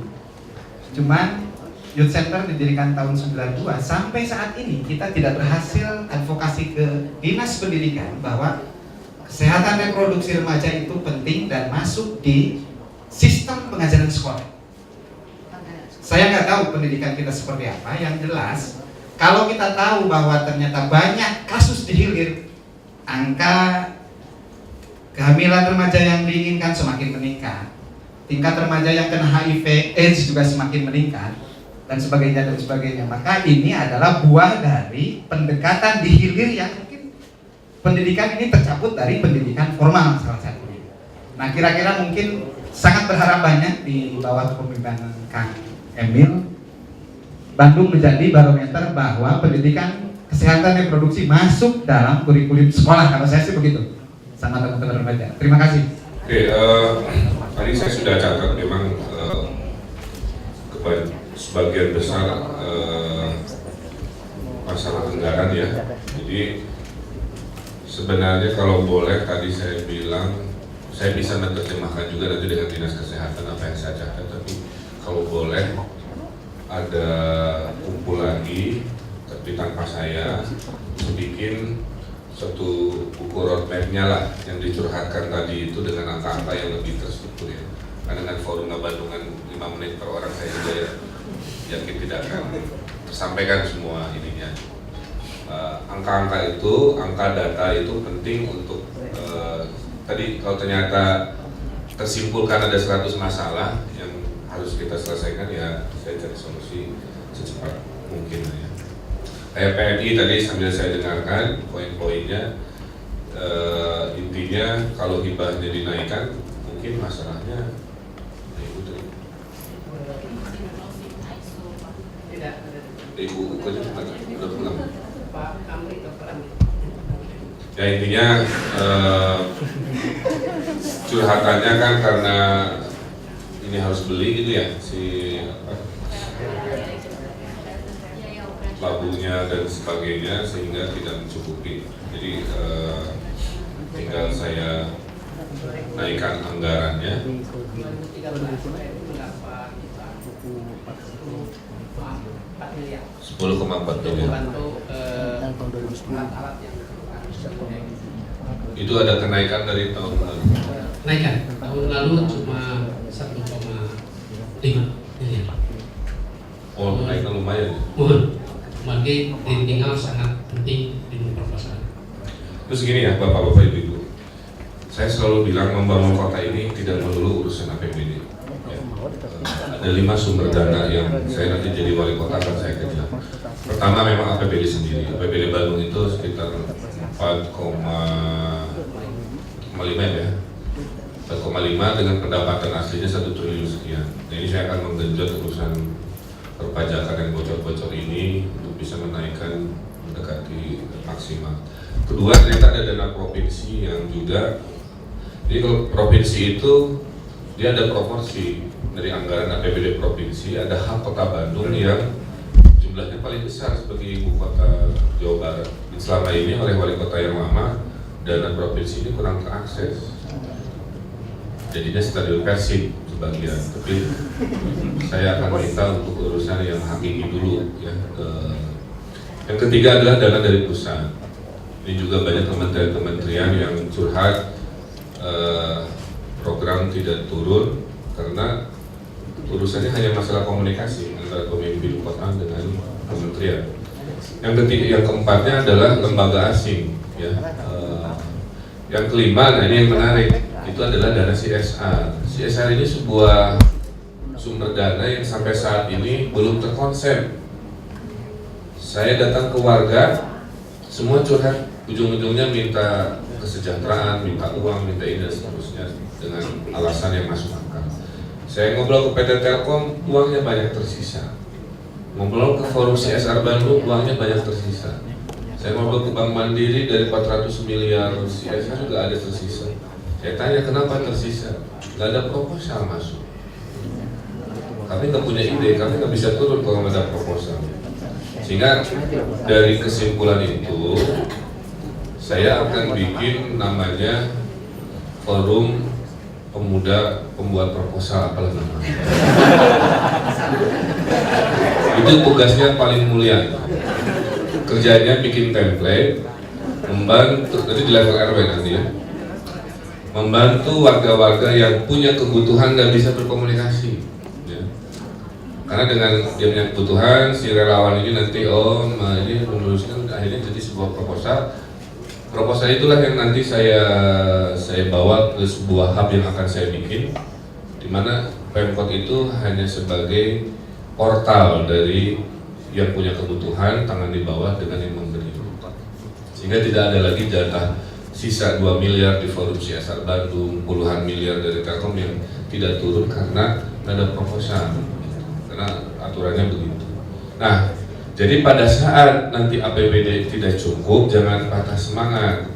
Cuman Youth Center didirikan tahun 92, sampai saat ini kita tidak berhasil advokasi ke Dinas Pendidikan bahwa kesehatan reproduksi remaja itu penting dan masuk di sistem pengajaran sekolah. Saya nggak tahu pendidikan kita seperti apa, yang jelas kalau kita tahu bahwa ternyata banyak kasus di hilir, angka kehamilan remaja yang diinginkan semakin meningkat, tingkat remaja yang kena HIV AIDS juga semakin meningkat, dan sebagainya, maka ini adalah buah dari pendekatan di hilir yang mungkin pendidikan ini tercabut dari pendidikan formal salah satunya. Nah, kira-kira mungkin sangat berharap banyak di bawah kepemimpinan Kang Emil, Bandung menjadi barometer bahwa pendidikan kesehatan reproduksi masuk dalam kurikulum sekolah. Kalau saya sih begitu, sama teman-teman remaja. Terima kasih. Oke, tadi saya sudah catat memang sebagian besar masalah anggaran ya. Jadi sebenarnya kalau boleh tadi saya bilang, saya bisa menerjemahkan juga nanti dengan Dinas Kesehatan apa yang saya catat, tapi kalau boleh ada kumpul lagi tapi tanpa saya, bikin satu buku roadmap-nya lah yang dicurhatkan tadi itu dengan angka-angka yang lebih terstruktur ya. Karena dengan forum Bandungan 5 menit per orang saya juga ya yakin tidak akan tersampaikan semua ininya. Angka-angka itu, angka data itu penting untuk tadi kalau ternyata tersimpulkan ada 100 masalah yang harus kita selesaikan, ya saya cari solusi secepat mungkin ya. Kayak PMI tadi sambil saya dengarkan poin-poinnya, intinya kalau hibahnya dinaikkan, mungkin masalahnya Ibu udah pulang. Ya intinya curhatannya kan karena ini harus beli gitu ya si labunya dan sebagainya sehingga tidak mencukupi. Jadi tinggal saya naikkan anggarannya. 10,4 miliar. Itu ada kenaikan dari tahun lalu. Kenaikan tahun lalu cuma 1,5 miliar. Oh, kenaikan lumayan. Mohon, mungkin tinggal sangat penting di proposal. Terus gini ya, Bapak-bapak, Ibu-ibu. Saya selalu bilang membangun kota ini tidak melulu urusan APBD. Ada 5 sumber dana yang saya nanti jadi wali kota akan saya kejar. Pertama memang APBD sendiri. APBD Bandung itu sekitar 4,5 ya. 4,5 dengan pendapatan aslinya 1 triliun sekian. Nah, ini saya akan menggenjot urusan perpajakan yang bocor-bocor ini untuk bisa menaikkan mendekati maksimal. Kedua, ternyata ada dana provinsi yang juga. Jadi kalau provinsi itu dia ada proporsi dari anggaran APBD provinsi, ada hak kota Bandung yang jumlahnya paling besar sebagai ibu kota Jawa Barat. Selama ini oleh wali kota yang lama, dana provinsi ini kurang terakses. Jadinya Stadion Persib sebagian, tapi saya akan minta untuk urusan yang hakiki dulu ya. Yang ketiga adalah dana dari pusat. Ini juga banyak kementerian-kementerian yang curhat program tidak turun karena urusannya hanya masalah komunikasi antara pemimpin kota dengan kementerian. Yang keempatnya adalah lembaga asing ya. Yang kelima, nah ini yang menarik, itu adalah dana CSR. CSR ini sebuah sumber dana yang sampai saat ini belum terkonsep. Saya datang ke warga, semua curhat, ujung-ujungnya minta kesejahteraan, minta uang, minta ini dan seterusnya dengan alasan yang masuk akal. Saya ngobrol ke PT Telkom, uangnya banyak tersisa. Ngobrol ke Forum CSR Bandung, uangnya banyak tersisa. Saya ngobrol ke Bank Mandiri, dari 400 miliar CSR juga ada tersisa. Saya tanya kenapa tersisa, nggak ada proposal masuk. Kami nggak punya ide, kami nggak bisa turun kalau nggak ada proposal. Sehingga dari kesimpulan itu, saya akan bikin namanya Forum Pemuda Pembuat Proposal, apalah namanya. Itu tugasnya paling mulia. Kerjanya bikin template, membantu, nanti di level RW nanti ya, membantu warga-warga yang punya kebutuhan dan bisa berkomunikasi ya. Karena dengan dia punya kebutuhan, si relawan ini nanti ini menuliskan, akhirnya jadi sebuah proposal. Proposal itulah yang nanti saya bawa ke sebuah hub yang akan saya bikin, di mana Pemkot itu hanya sebagai portal dari yang punya kebutuhan, tangan di bawah dengan yang memberi. Sehingga tidak ada lagi jatah sisa 2 miliar di Forum CSR Bandung, puluhan miliar dari Telkom yang tidak turun karena tidak ada proposal, karena aturannya begitu. Nah, jadi pada saat nanti APBD tidak cukup, jangan patah semangat.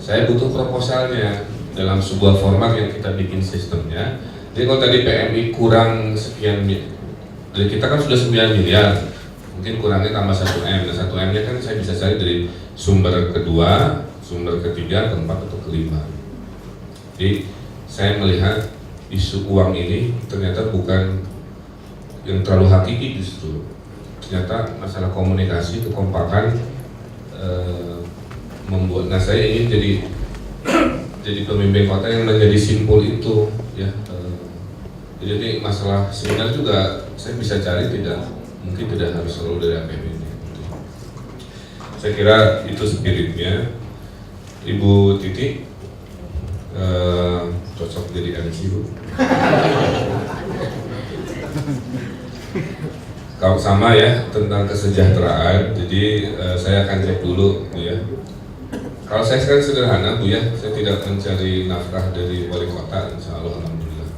Saya butuh proposalnya dalam sebuah format yang kita bikin sistemnya. Jadi kalau tadi PMI kurang sekian, dari kita kan sudah 9 miliar, mungkin kurangnya tambah 1M. Nah 1M-nya kan saya bisa cari dari sumber kedua, sumber ketiga, keempat, atau kelima. Jadi saya melihat isu uang ini ternyata bukan yang terlalu hakiki justru. Ternyata masalah komunikasi, kekompakan membuat. Nah saya ingin jadi pemimpin kota yang menjadi simpul itu ya. Jadi masalah seminar juga saya bisa cari, mungkin tidak harus selalu dari APBD. Saya kira itu spiritnya. Ibu Titi cocok jadi MC Bu. Kalau sama ya tentang kesejahteraan, jadi saya akan cek dulu ya. Kalau saya sekarang sederhana Bu ya, saya tidak mencari nafkah dari wali kota, insya Allah alhamdulillah.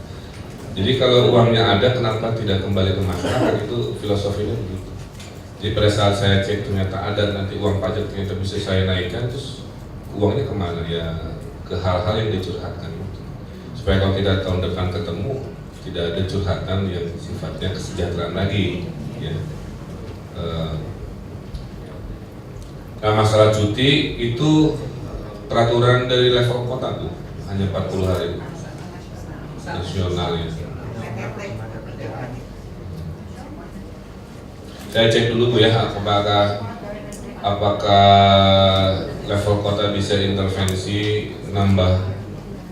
Jadi kalau uangnya ada, kenapa tidak kembali ke masyarakat, itu filosofinya begitu. Jadi pada saat saya cek ternyata ada, nanti uang pajak ternyata bisa saya naikkan, terus uangnya kemana ya? Ke hal-hal yang dicurhatkan gitu. Supaya kalau kita tahun depan ketemu, tidak ada curhatan yang sifatnya kesejahteraan lagi ya. Nah masalah cuti itu peraturan dari level kota tuh hanya 40 hari nasional ya. Saya cek dulu Bu ya, apakah level kota bisa intervensi nambah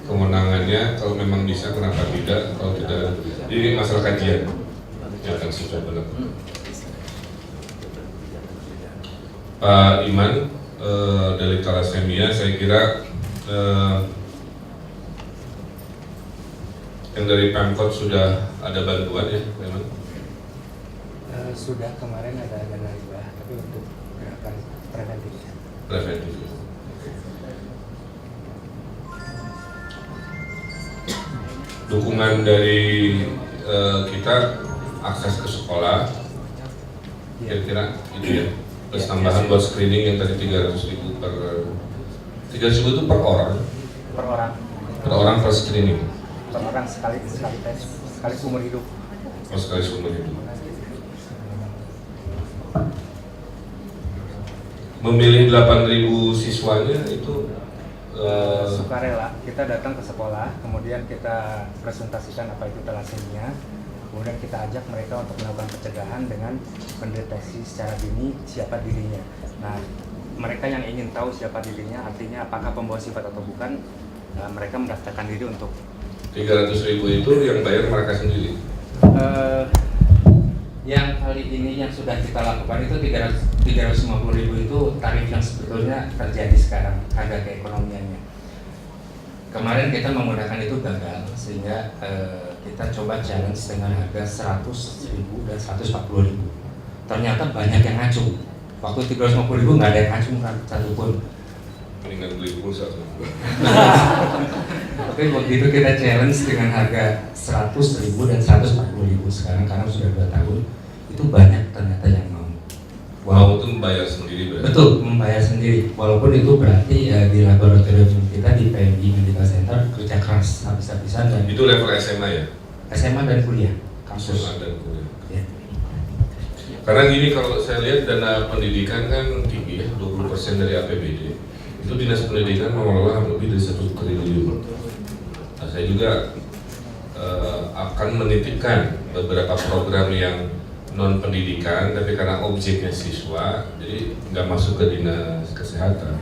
kewenangannya. Kalau memang bisa, kenapa tidak? Kalau tidak, ini masalah kajian yang akan saya coba lakukan. Pak Iman dari Thalassemia, saya kira yang dari Pemkot sudah ada bantuan ya, memang? Sudah, kemarin ada dana hibah, tapi untuk gerakan preventif. Preventif. Dukungan dari kita akses ke sekolah, kira-kira itu ya. Plus tambahan buat screening yang tadi 300.000 per 300.000 itu per orang. Per orang. Per orang per screening. Per orang sekali tes, sekali seumur hidup. Oh, sekali seumur hidup. Memilih 8.000 siswanya itu sukarela. Kita datang ke sekolah, kemudian kita presentasikan apa itu thalassemia. Kemudian kita ajak mereka untuk melakukan pencegahan dengan mendeteksi secara dini siapa dirinya. Nah, mereka yang ingin tahu siapa dirinya, artinya apakah pembawa sifat atau bukan, mereka mendaftarkan diri untuk 300.000 itu yang bayar mereka sendiri. Yang kali ini yang sudah kita lakukan itu 350.000 itu tarif yang sebetulnya terjadi sekarang, harga keekonomiannya. Kemarin kita menggunakan itu gagal, sehingga kita coba challenge dengan harga 100.000 dan 140.000. Ternyata banyak yang ngacung. Waktu 350.000 nggak ada yang ngacung satupun. Mendingan beli pulsa. Tapi begitu kita challenge dengan harga 100.000 dan 140.000 sekarang, karena sudah 2 tahun, itu banyak ternyata yang mau. Mau itu membayar sendiri berarti? Betul, membayar sendiri. Walaupun itu berarti di laboratorium kita di PMI Medical Center kerja keras habis-habisan. Dan itu level SMA ya? SMA dan kuliah. Kampus. SMA dan kuliah. Ya. Karena gini, kalau saya lihat dana pendidikan kan tinggi ya, 20% dari APBD. Itu Dinas Pendidikan mengelola lebih dari 1 triliun. Nah, saya juga akan menitipkan beberapa program yang non pendidikan, tapi karena objeknya siswa, jadi nggak masuk ke dinas kesehatan,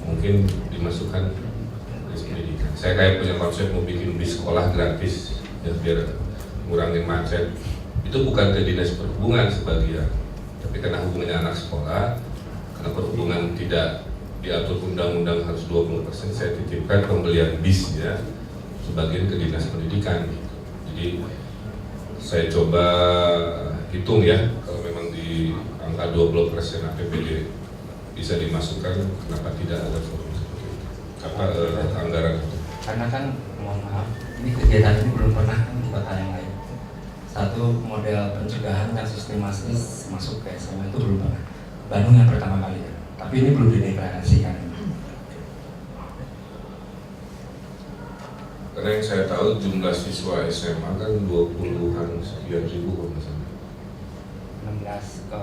mungkin dimasukkan dinas pendidikan. Saya kayak punya konsep mau bikin bis sekolah gratis, ya biar ngurangin macet. Itu bukan ke dinas perhubungan sebagian, tapi karena hubungannya anak sekolah, karena perhubungan tidak diatur undang-undang harus 20%, saya titipkan pembelian bisnya sebagian ke dinas pendidikan. Jadi saya coba hitung ya, kalau memang di angka 20% APBD bisa dimasukkan, kenapa tidak ada forum seperti itu? Anggaran itu? Karena kan, mohon maaf, ini kegiatan ini belum pernah di kota yang lain. Satu model pencegahan yang sistematis masuk ke SMA itu belum pernah. Bandung yang pertama kali ya, tapi ini belum dideklarasikan. Karena yang saya tahu jumlah siswa SMA kan 20-an sekian ribu kalau misalnya. 16 ke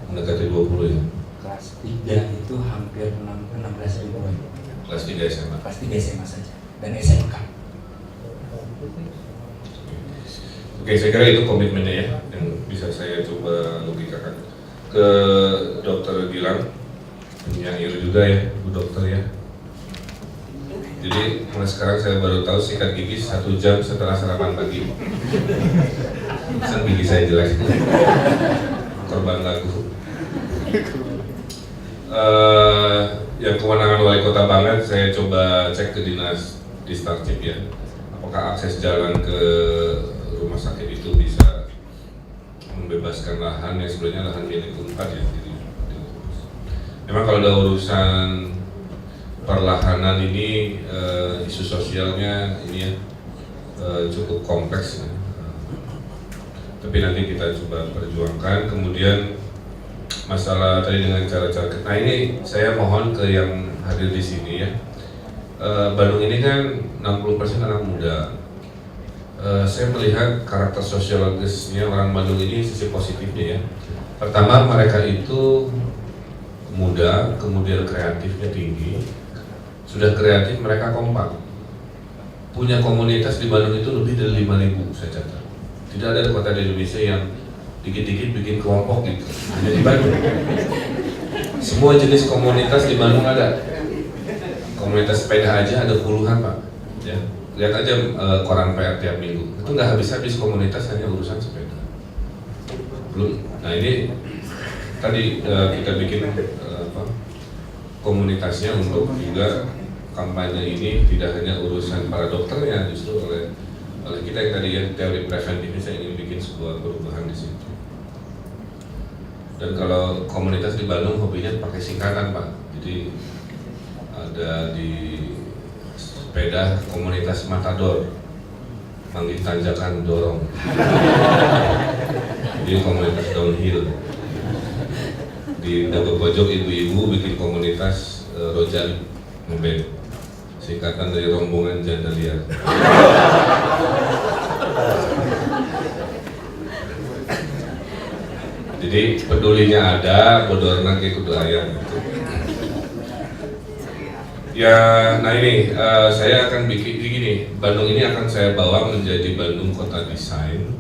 mendekati 20 ya. Kelas 3 itu hampir 16 ribuan. Kelas 3 SMA. Kelas 3 SMA saja dan SMK. Oke, saya kira itu komitmennya ya, yang bisa saya coba logikakan. Ke Dokter Gilang, penyair juga ya, Bu Dokter ya. Jadi mulai sekarang saya baru tahu sikat gigi 1 jam setelah sarapan pagi. Pesan gigi saya jelek. Korban lagu. Yang kewenangan wali kota banget, saya coba cek ke dinas Distarcip ya. Apakah akses jalan ke rumah sakit itu bisa membebaskan lahan yang sebenarnya lahan milik Unpad ya. Memang kalau ada urusan perlahanan ini isu sosialnya ini ya cukup kompleks ya. Tapi nanti kita coba perjuangkan. Kemudian masalah tadi dengan cara-cara, nah ini saya mohon ke yang hadir di sini ya. Bandung ini kan 60% anak muda. Saya melihat karakter sosiologisnya orang Bandung ini sisi positifnya ya. Pertama, mereka itu muda, kemudian kreatifnya tinggi. Sudah kreatif, mereka kompak. Punya komunitas di Bandung itu lebih dari 5.000 saya catat. Tidak ada kota di Indonesia yang dikit-dikit bikin kelompok gitu. Hanya di Bandung. Semua jenis komunitas di Bandung ada. Komunitas sepeda aja ada puluhan Pak. Ya, lihat aja koran PR tiap minggu. Itu nggak habis-habis komunitas hanya urusan sepeda. Belum. Nah ini tadi kita bikin komunitasnya untuk juga kampanye ini tidak hanya urusan para dokternya, justru oleh kita yang tadi ya teori preventif ini saya ingin bikin sebuah perubahan di situ. Dan kalau komunitas di Bandung hobinya pakai singkatan Pak, jadi ada di sepeda komunitas Matador, manggil tanjakan dorong. Jadi komunitas downhill. Di Dago Pojok ibu-ibu bikin komunitas Rojali ngeband, singkatan dari rombongan janda liar. Jadi pedulinya ada, bodorna kayak kudu ayam gitu. Ya, nah ini saya akan bikin gini. Bandung ini akan saya bawa menjadi Bandung kota desain,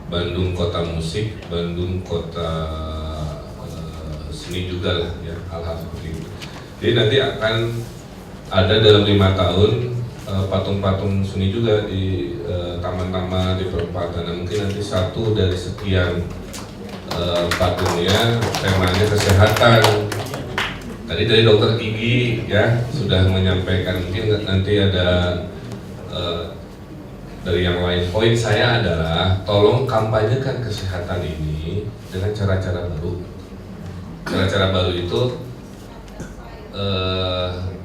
Bandung kota musik, Bandung kota seni juga lah ya, hal-hal seperti itu. Jadi nanti akan ada dalam 5 tahun patung-patung seni juga di taman-taman, di perempatan. Nah, mungkin nanti satu dari sekian patungnya temanya kesehatan. Tadi dari dokter gigi ya sudah menyampaikan, mungkin nanti ada dari yang lain. Poin saya adalah tolong kampanyekan kesehatan ini dengan cara-cara baru. Cara-cara baru itu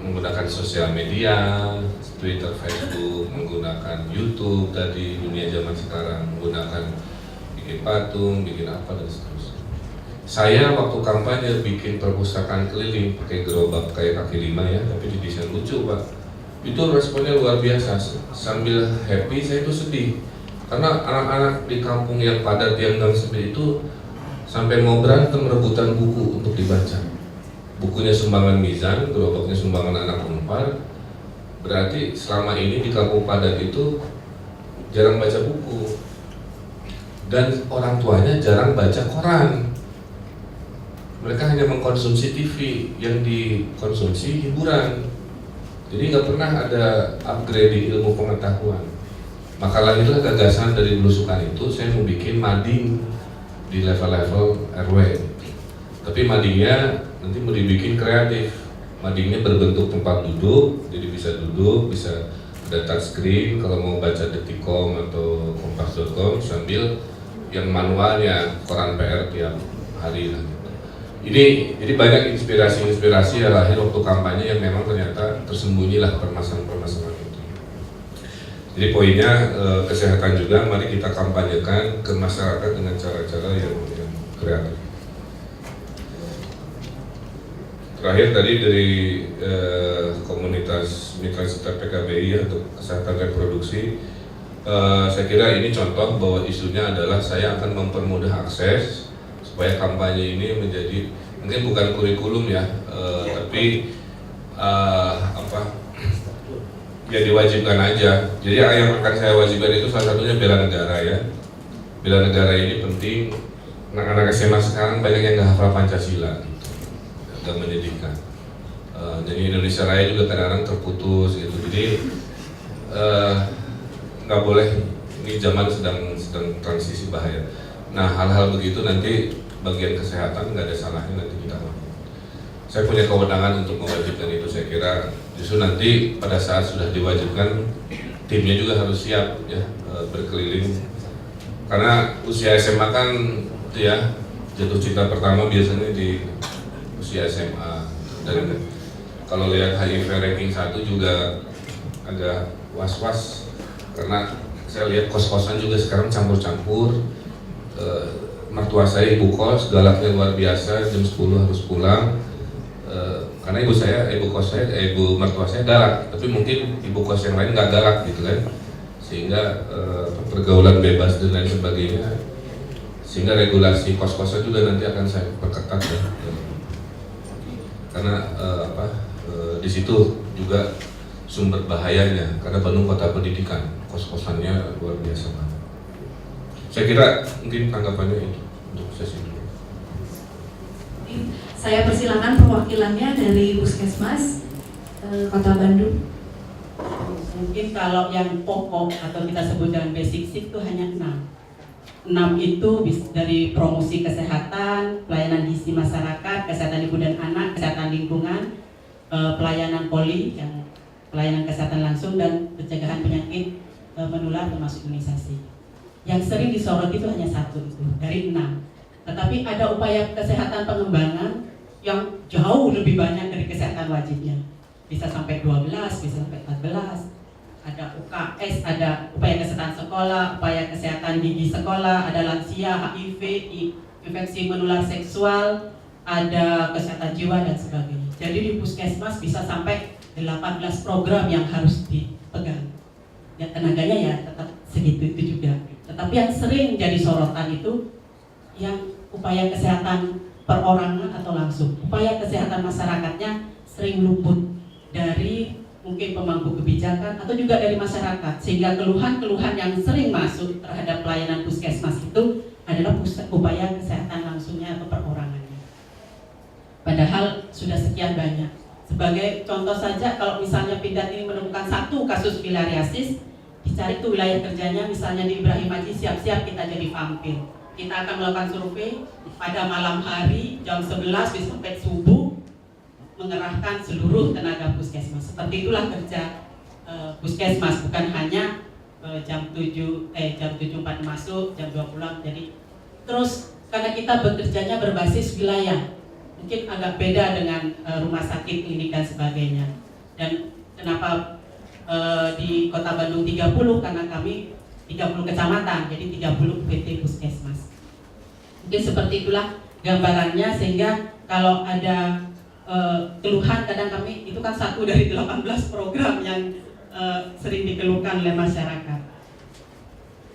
menggunakan sosial media, Twitter, Facebook, menggunakan YouTube tadi dunia zaman sekarang, menggunakan bikin patung, bikin apa dan seterusnya. Saya waktu kampanye bikin perpustakaan keliling pakai gerobak kayak kaki lima ya, tapi didesain lucu Pak. Itu responnya luar biasa. Sambil happy saya itu sedih karena anak-anak di kampung yang padat yang gang sempit itu sampai mau berantem rebutan buku untuk dibaca. Bukunya sumbangan Mizan, gerobaknya sumbangan anak Unpar. Berarti selama ini di kampung padat itu jarang baca buku. Dan orang tuanya jarang baca koran. Mereka hanya mengkonsumsi TV, yang dikonsumsi hiburan. Jadi nggak pernah ada upgrading ilmu pengetahuan. Maka lahirlah gagasan dari belusukan itu, saya mau bikin mading di level-level RW. Tapi madingnya nanti mau dibikin kreatif. Madingnya berbentuk tempat duduk, jadi bisa duduk, bisa ada touchscreen kalau mau baca Detikcom atau Kompas.com sambil yang manualnya koran PR tiap hari. Ini jadi banyak inspirasi-inspirasi yang lahir waktu kampanye yang memang ternyata tersembunyilah permasalahan-permasalahan itu. Jadi poinnya kesehatan juga, mari kita kampanyekan ke masyarakat dengan cara-cara yang kreatif. Terakhir tadi dari komunitas mitra serta PKBI untuk kesehatan reproduksi, saya kira ini contoh bahwa isunya adalah saya akan mempermudah akses supaya kampanye ini menjadi mungkin bukan kurikulum ya, tapi ya diwajibkan aja. Jadi yang akan saya wajibkan itu salah satunya bela negara ya. Bela negara ini penting. Anak-anak SMA sekarang banyak yang nggak hafal Pancasila, gitu. Agak menyedihkan. Jadi Indonesia Raya juga kadang-kadang terputus gitu. Jadi nggak boleh. Ini zaman sedang transisi bahaya. Nah hal-hal begitu nanti bagian kesehatan nggak ada salahnya nanti kita lakukan. Saya punya kewenangan untuk mewajibkan itu. Saya kira justru nanti pada saat sudah diwajibkan timnya juga harus siap ya berkeliling. Karena usia SMA kan itu ya jatuh cinta pertama biasanya di usia SMA. Dan kalau lihat HIV ranking 1 juga agak was-was karena saya lihat kos-kosan juga sekarang campur-campur. Mertua saya ibu kos, galaknya luar biasa, jam 10 harus pulang. Karena ibu mertua saya galak, tapi mungkin ibu kos yang lain nggak galak gitu kan, sehingga pergaulan bebas dan lain sebagainya, sehingga regulasi kos-kosan juga nanti akan saya perketat ya. Karena di situ juga sumber bahayanya, karena Bandung kota pendidikan, kos-kosannya luar biasa banget. Saya kira mungkin tanggapannya itu untuk sesi ini. Saya persilakan perwakilannya dari Puskesmas Kota Bandung. Mungkin kalau yang pokok atau kita sebut dengan basic itu hanya 6. 6 itu dari promosi kesehatan, pelayanan gizi masyarakat, kesehatan ibu dan anak, kesehatan lingkungan, pelayanan poli, yang pelayanan kesehatan langsung, dan pencegahan penyakit menular termasuk imunisasi. Yang sering disorot itu hanya 1 itu dari 6. Tetapi ada upaya kesehatan pengembangan yang jauh lebih banyak dari kesehatan wajibnya. Bisa sampai 12, bisa sampai 14. Ada UKS, ada upaya kesehatan sekolah, upaya kesehatan gigi sekolah, ada lansia, HIV, infeksi menular seksual, ada kesehatan jiwa dan sebagainya. Jadi di Puskesmas bisa sampai 18 program yang harus dipegang. Ya, tenaganya ya tetap segitu itu juga. Tetapi yang sering jadi sorotan itu yang upaya kesehatan perorangan atau langsung. Upaya kesehatan masyarakatnya sering luput dari mungkin pemangku kebijakan atau juga dari masyarakat, sehingga keluhan-keluhan yang sering masuk terhadap pelayanan Puskesmas itu adalah upaya kesehatan langsungnya atau perorangannya. Padahal sudah sekian banyak. Sebagai contoh saja, kalau misalnya Pindad ini menemukan 1 kasus filariasis, dicari tuh wilayah kerjanya, misalnya di Ibrahim Haji, siap-siap kita jadi vampir. Kita akan melakukan survei pada malam hari jam 11 sampai subuh, mengerahkan seluruh tenaga Puskesmas. Seperti itulah kerja Puskesmas, bukan hanya jam 7.4 masuk, jam 2 pulang. Jadi terus karena kita bekerjanya berbasis wilayah, mungkin agak beda dengan rumah sakit, klinik dan sebagainya. Dan kenapa di Kota Bandung 30, karena kami 30 kecamatan, jadi 30 PT Puskesmas. Mungkin seperti itulah gambarannya, sehingga kalau ada keluhan, kadang kami itu kan 1 dari 18 program yang sering dikeluhkan oleh masyarakat.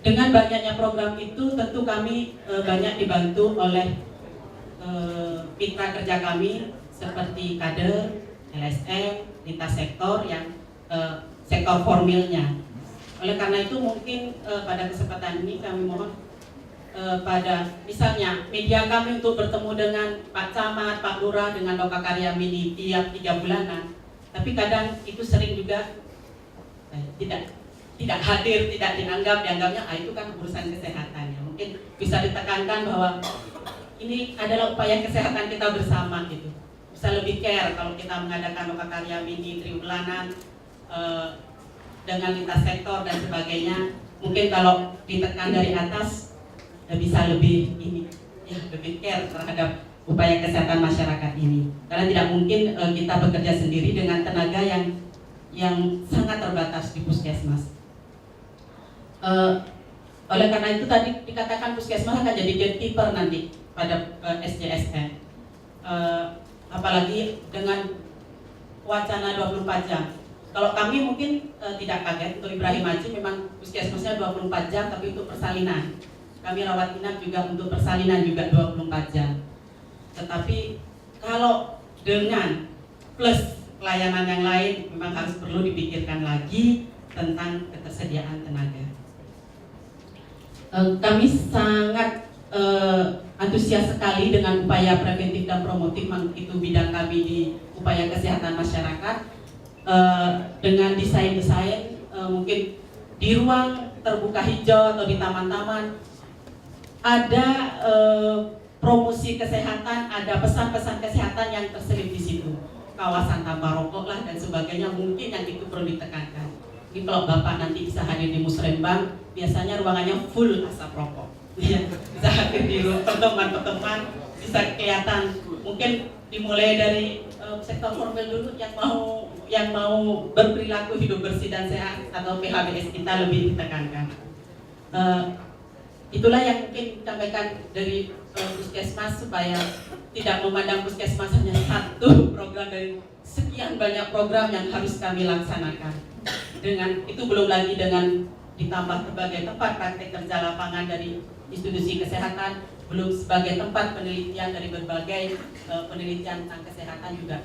Dengan banyaknya program itu tentu kami banyak dibantu oleh mitra kerja kami seperti kader, LSM, lintas sektor yang sektor formilnya. Oleh karena itu mungkin pada kesempatan ini kami mohon pada misalnya media kami untuk bertemu dengan Pak Camat, Pak Lurah, dengan Loka Karya Mini tiap 3 bulanan. Tapi kadang itu sering juga tidak hadir, tidak dianggapnya itu kan urusan kesehatan ya. Mungkin bisa ditekankan bahwa ini adalah upaya kesehatan kita bersama gitu. Bisa lebih care kalau kita mengadakan Loka Karya Mini triwulanan dengan lintas sektor dan sebagainya. Mungkin kalau ditekan dari atas bisa lebih lebih care terhadap upaya kesehatan masyarakat ini. Karena tidak mungkin kita bekerja sendiri dengan tenaga yang sangat terbatas di Puskesmas. Oleh karena itu tadi dikatakan Puskesmas akan jadi gatekeeper nanti pada SJSN. Apalagi dengan wacana 24 jam. Kalau kami mungkin tidak kaget, untuk Ibrahim Haji memang Puskesmasnya 24 jam, tapi untuk persalinan. Kami rawat inap juga untuk persalinan juga 24 jam. Tetapi kalau dengan plus pelayanan yang lain, memang harus perlu dipikirkan lagi tentang ketersediaan tenaga. Kami sangat antusias sekali dengan upaya preventif dan promotif, itu bidang kami di upaya kesehatan masyarakat. Dengan desain-desain mungkin di ruang terbuka hijau atau di taman-taman ada promosi kesehatan, ada pesan-pesan kesehatan yang terselip di situ. Kawasan tanpa rokok lah dan sebagainya, mungkin yang itu perlu ditekankan. Ini kalau Bapak nanti bisa hadir di Musrembang, biasanya ruangannya full asap rokok. Ya, bisa hadir di pertemuan-pertemuan, bisa kelihatan. Mungkin dimulai dari sektor formal dulu yang mau berperilaku hidup bersih dan sehat atau PHBS kita lebih ditekankan. Itulah yang mungkin sampaikan dari Puskesmas supaya tidak memandang Puskesmas hanya satu program dari sekian banyak program yang harus kami laksanakan. Dengan itu belum lagi dengan ditambah berbagai tempat praktek kerja lapangan dari institusi kesehatan, belum sebagai tempat penelitian dari berbagai penelitian tentang kesehatan juga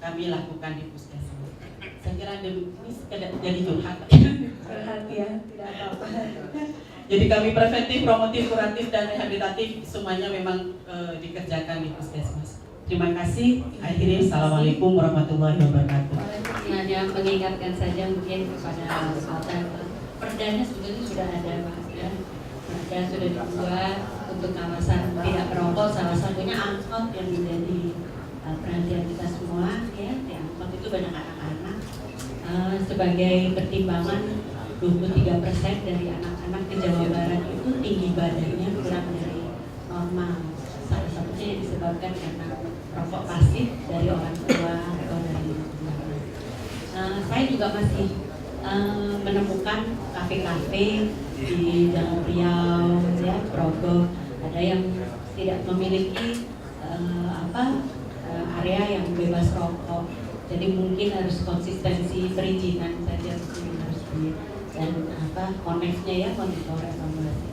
kami lakukan di Puskesmas. Saya kira ini sekedar jadi curhat. Perhatian, tidak apa-apa. Jadi kami preventif, promotif, kuratif, dan rehabilitatif semuanya memang dikerjakan di Puskesmas. Terima kasih. Akhirnya, Assalamualaikum warahmatullahi wabarakatuh. Hanya mengingatkan saja mungkin kepada perdanya sebetulnya sudah ada Mas ya. Perda sudah dibuat untuk kawasan tidak merokok, salah satunya angkot yang menjadi perhatian kita semua ya. Di angkot itu banyak anak-anak. Sebagai pertimbangan 23% dari anak-anak di Jawa Barat itu tinggi badannya kurang dari normal. Salah satunya yang disebabkan karena rokok pasif dari orang tua atau dari lingkungan. Saya juga masih menemukan kafe-kafe di Jalan Riau, ya, Grogol, ada yang tidak memiliki area yang bebas rokok. Jadi mungkin harus konsistensi perizinan saja harus di dan konteksnya ya monitor evaluasi.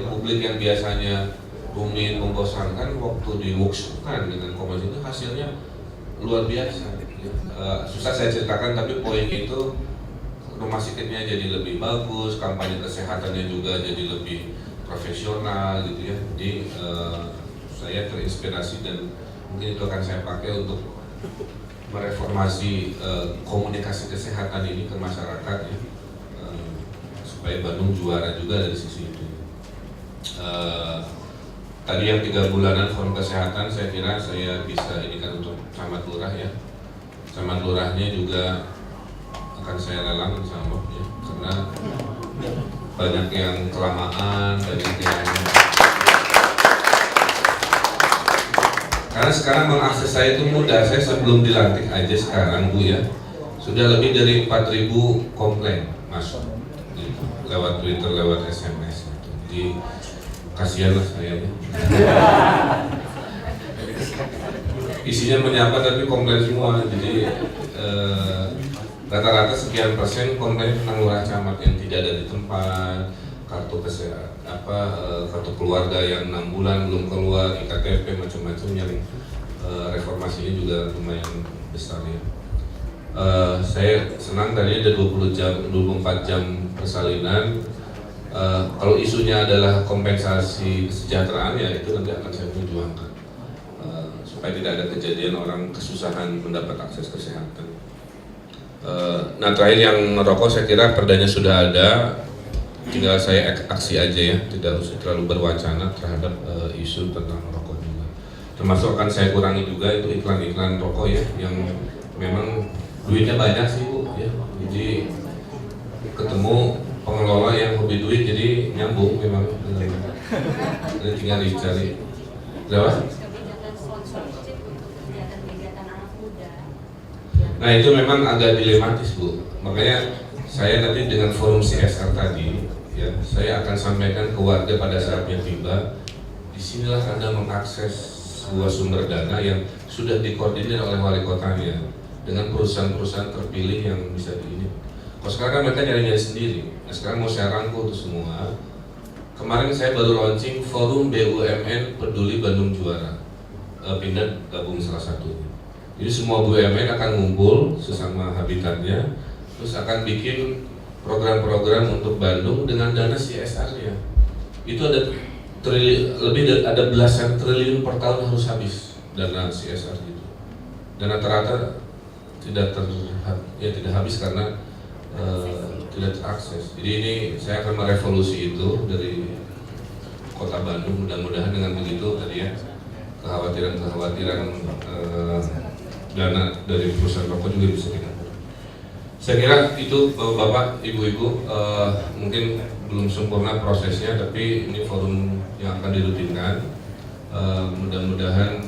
Publik yang biasanya rumit membosankan waktu di workshopkan dengan komisi itu hasilnya luar biasa. Susah saya ceritakan, tapi poin itu rumah sakitnya jadi lebih bagus, kampanye kesehatannya juga jadi lebih profesional gitu ya. Jadi saya terinspirasi dan mungkin itu akan saya pakai untuk mereformasi komunikasi kesehatan ini ke masyarakat ya, supaya Bandung juara juga dari sisi itu. Tadi yang 3 bulanan forum kesehatan saya kira saya bisa inikan untuk camat lurah ya. Camat lurahnya juga akan saya lelang sama ya, karena banyak yang kelamaan, banyak yang karena sekarang mengakses saya itu mudah. Saya sebelum dilantik aja sekarang Bu ya, sudah lebih dari 4.000 komplain masuk gitu, lewat Twitter, lewat SMS gitu. Jadi kasihan lah saya ya. Isinya menyapa tapi komplain semua. Jadi rata-rata sekian persen komplain tentang lurah camat yang tidak ada di tempat, kartu kesehatan kartu keluarga yang 6 bulan belum keluar, IKTP macam-macam yang reformasinya juga lumayan besar ya. Saya senang tadi ada 24 jam persalinan. Kalau isunya adalah kompensasi kesejahteraan ya itu nanti akan saya perjuangkan supaya tidak ada kejadian orang kesusahan mendapat akses kesehatan. Nah terakhir yang merokok saya kira perdanya sudah ada, tinggal saya aksi aja ya, tidak usah terlalu berwacana terhadap isu tentang rokok juga. Termasuk akan saya kurangi juga itu iklan-iklan rokok ya, yang memang duitnya banyak sih Bu ya. Jadi ketemu pengelola yang hobi duit jadi nyambung memang. Jadi tinggal dicari. Berapa? Nah itu memang agak dilematis Bu. Makanya saya nanti dengan forum CSR tadi, ya, saya akan sampaikan ke warga pada saatnya tiba. Disinilah Anda mengakses sebuah sumber dana yang sudah dikoordinir oleh wali kotanya dengan perusahaan-perusahaan terpilih yang bisa diini. Kalau sekarang kan mereka nyari-nyari sendiri. Nah sekarang mau saya rangkul itu semua. Kemarin saya baru launching forum BUMN Peduli Bandung Juara, pindah gabung salah satunya. Jadi semua BUMN akan ngumpul sesama habitatnya, terus akan bikin program-program untuk Bandung dengan dana CSR-nya. Itu ada ada belasan triliun per tahun harus habis dana CSR itu. Dan rata-rata tidak habis karena tidak terakses. Jadi ini saya akan merevolusi itu dari Kota Bandung. Mudah-mudahan dengan begitu tadi ya kekhawatiran dana dari perusahaan rokok juga bisa kita. Saya kira itu Bapak, Ibu-Ibu, mungkin belum sempurna prosesnya, tapi ini forum yang akan dirutinkan. Mudah-mudahan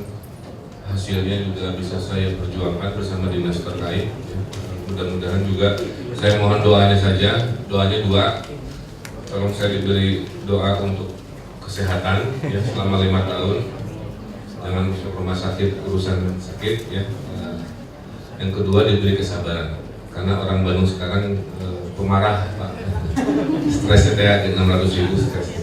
hasilnya juga bisa saya perjuangkan bersama dinas terkait. Mudah-mudahan juga saya mohon doanya saja, doanya 2. Tolong saya diberi doa untuk kesehatan ya selama 5 tahun, jangan masuk rumah sakit urusan sakit ya. Yang kedua diberi kesabaran, karena orang Bandung sekarang pemarah Pak, stresnya kayak 600.000 stres.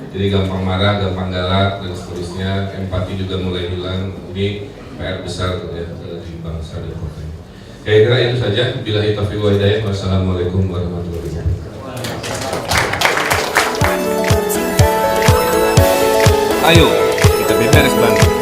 Jadi gampang marah, gampang galak dan seterusnya, empati juga mulai hilang. Ini PR besar ya, di bangsa dan kota ini. Kira-kira itu saja. Billahi taufiq wal hidayah. Wassalamualaikum warahmatullahi wabarakatuh. Ayo, kita beberes Bandung.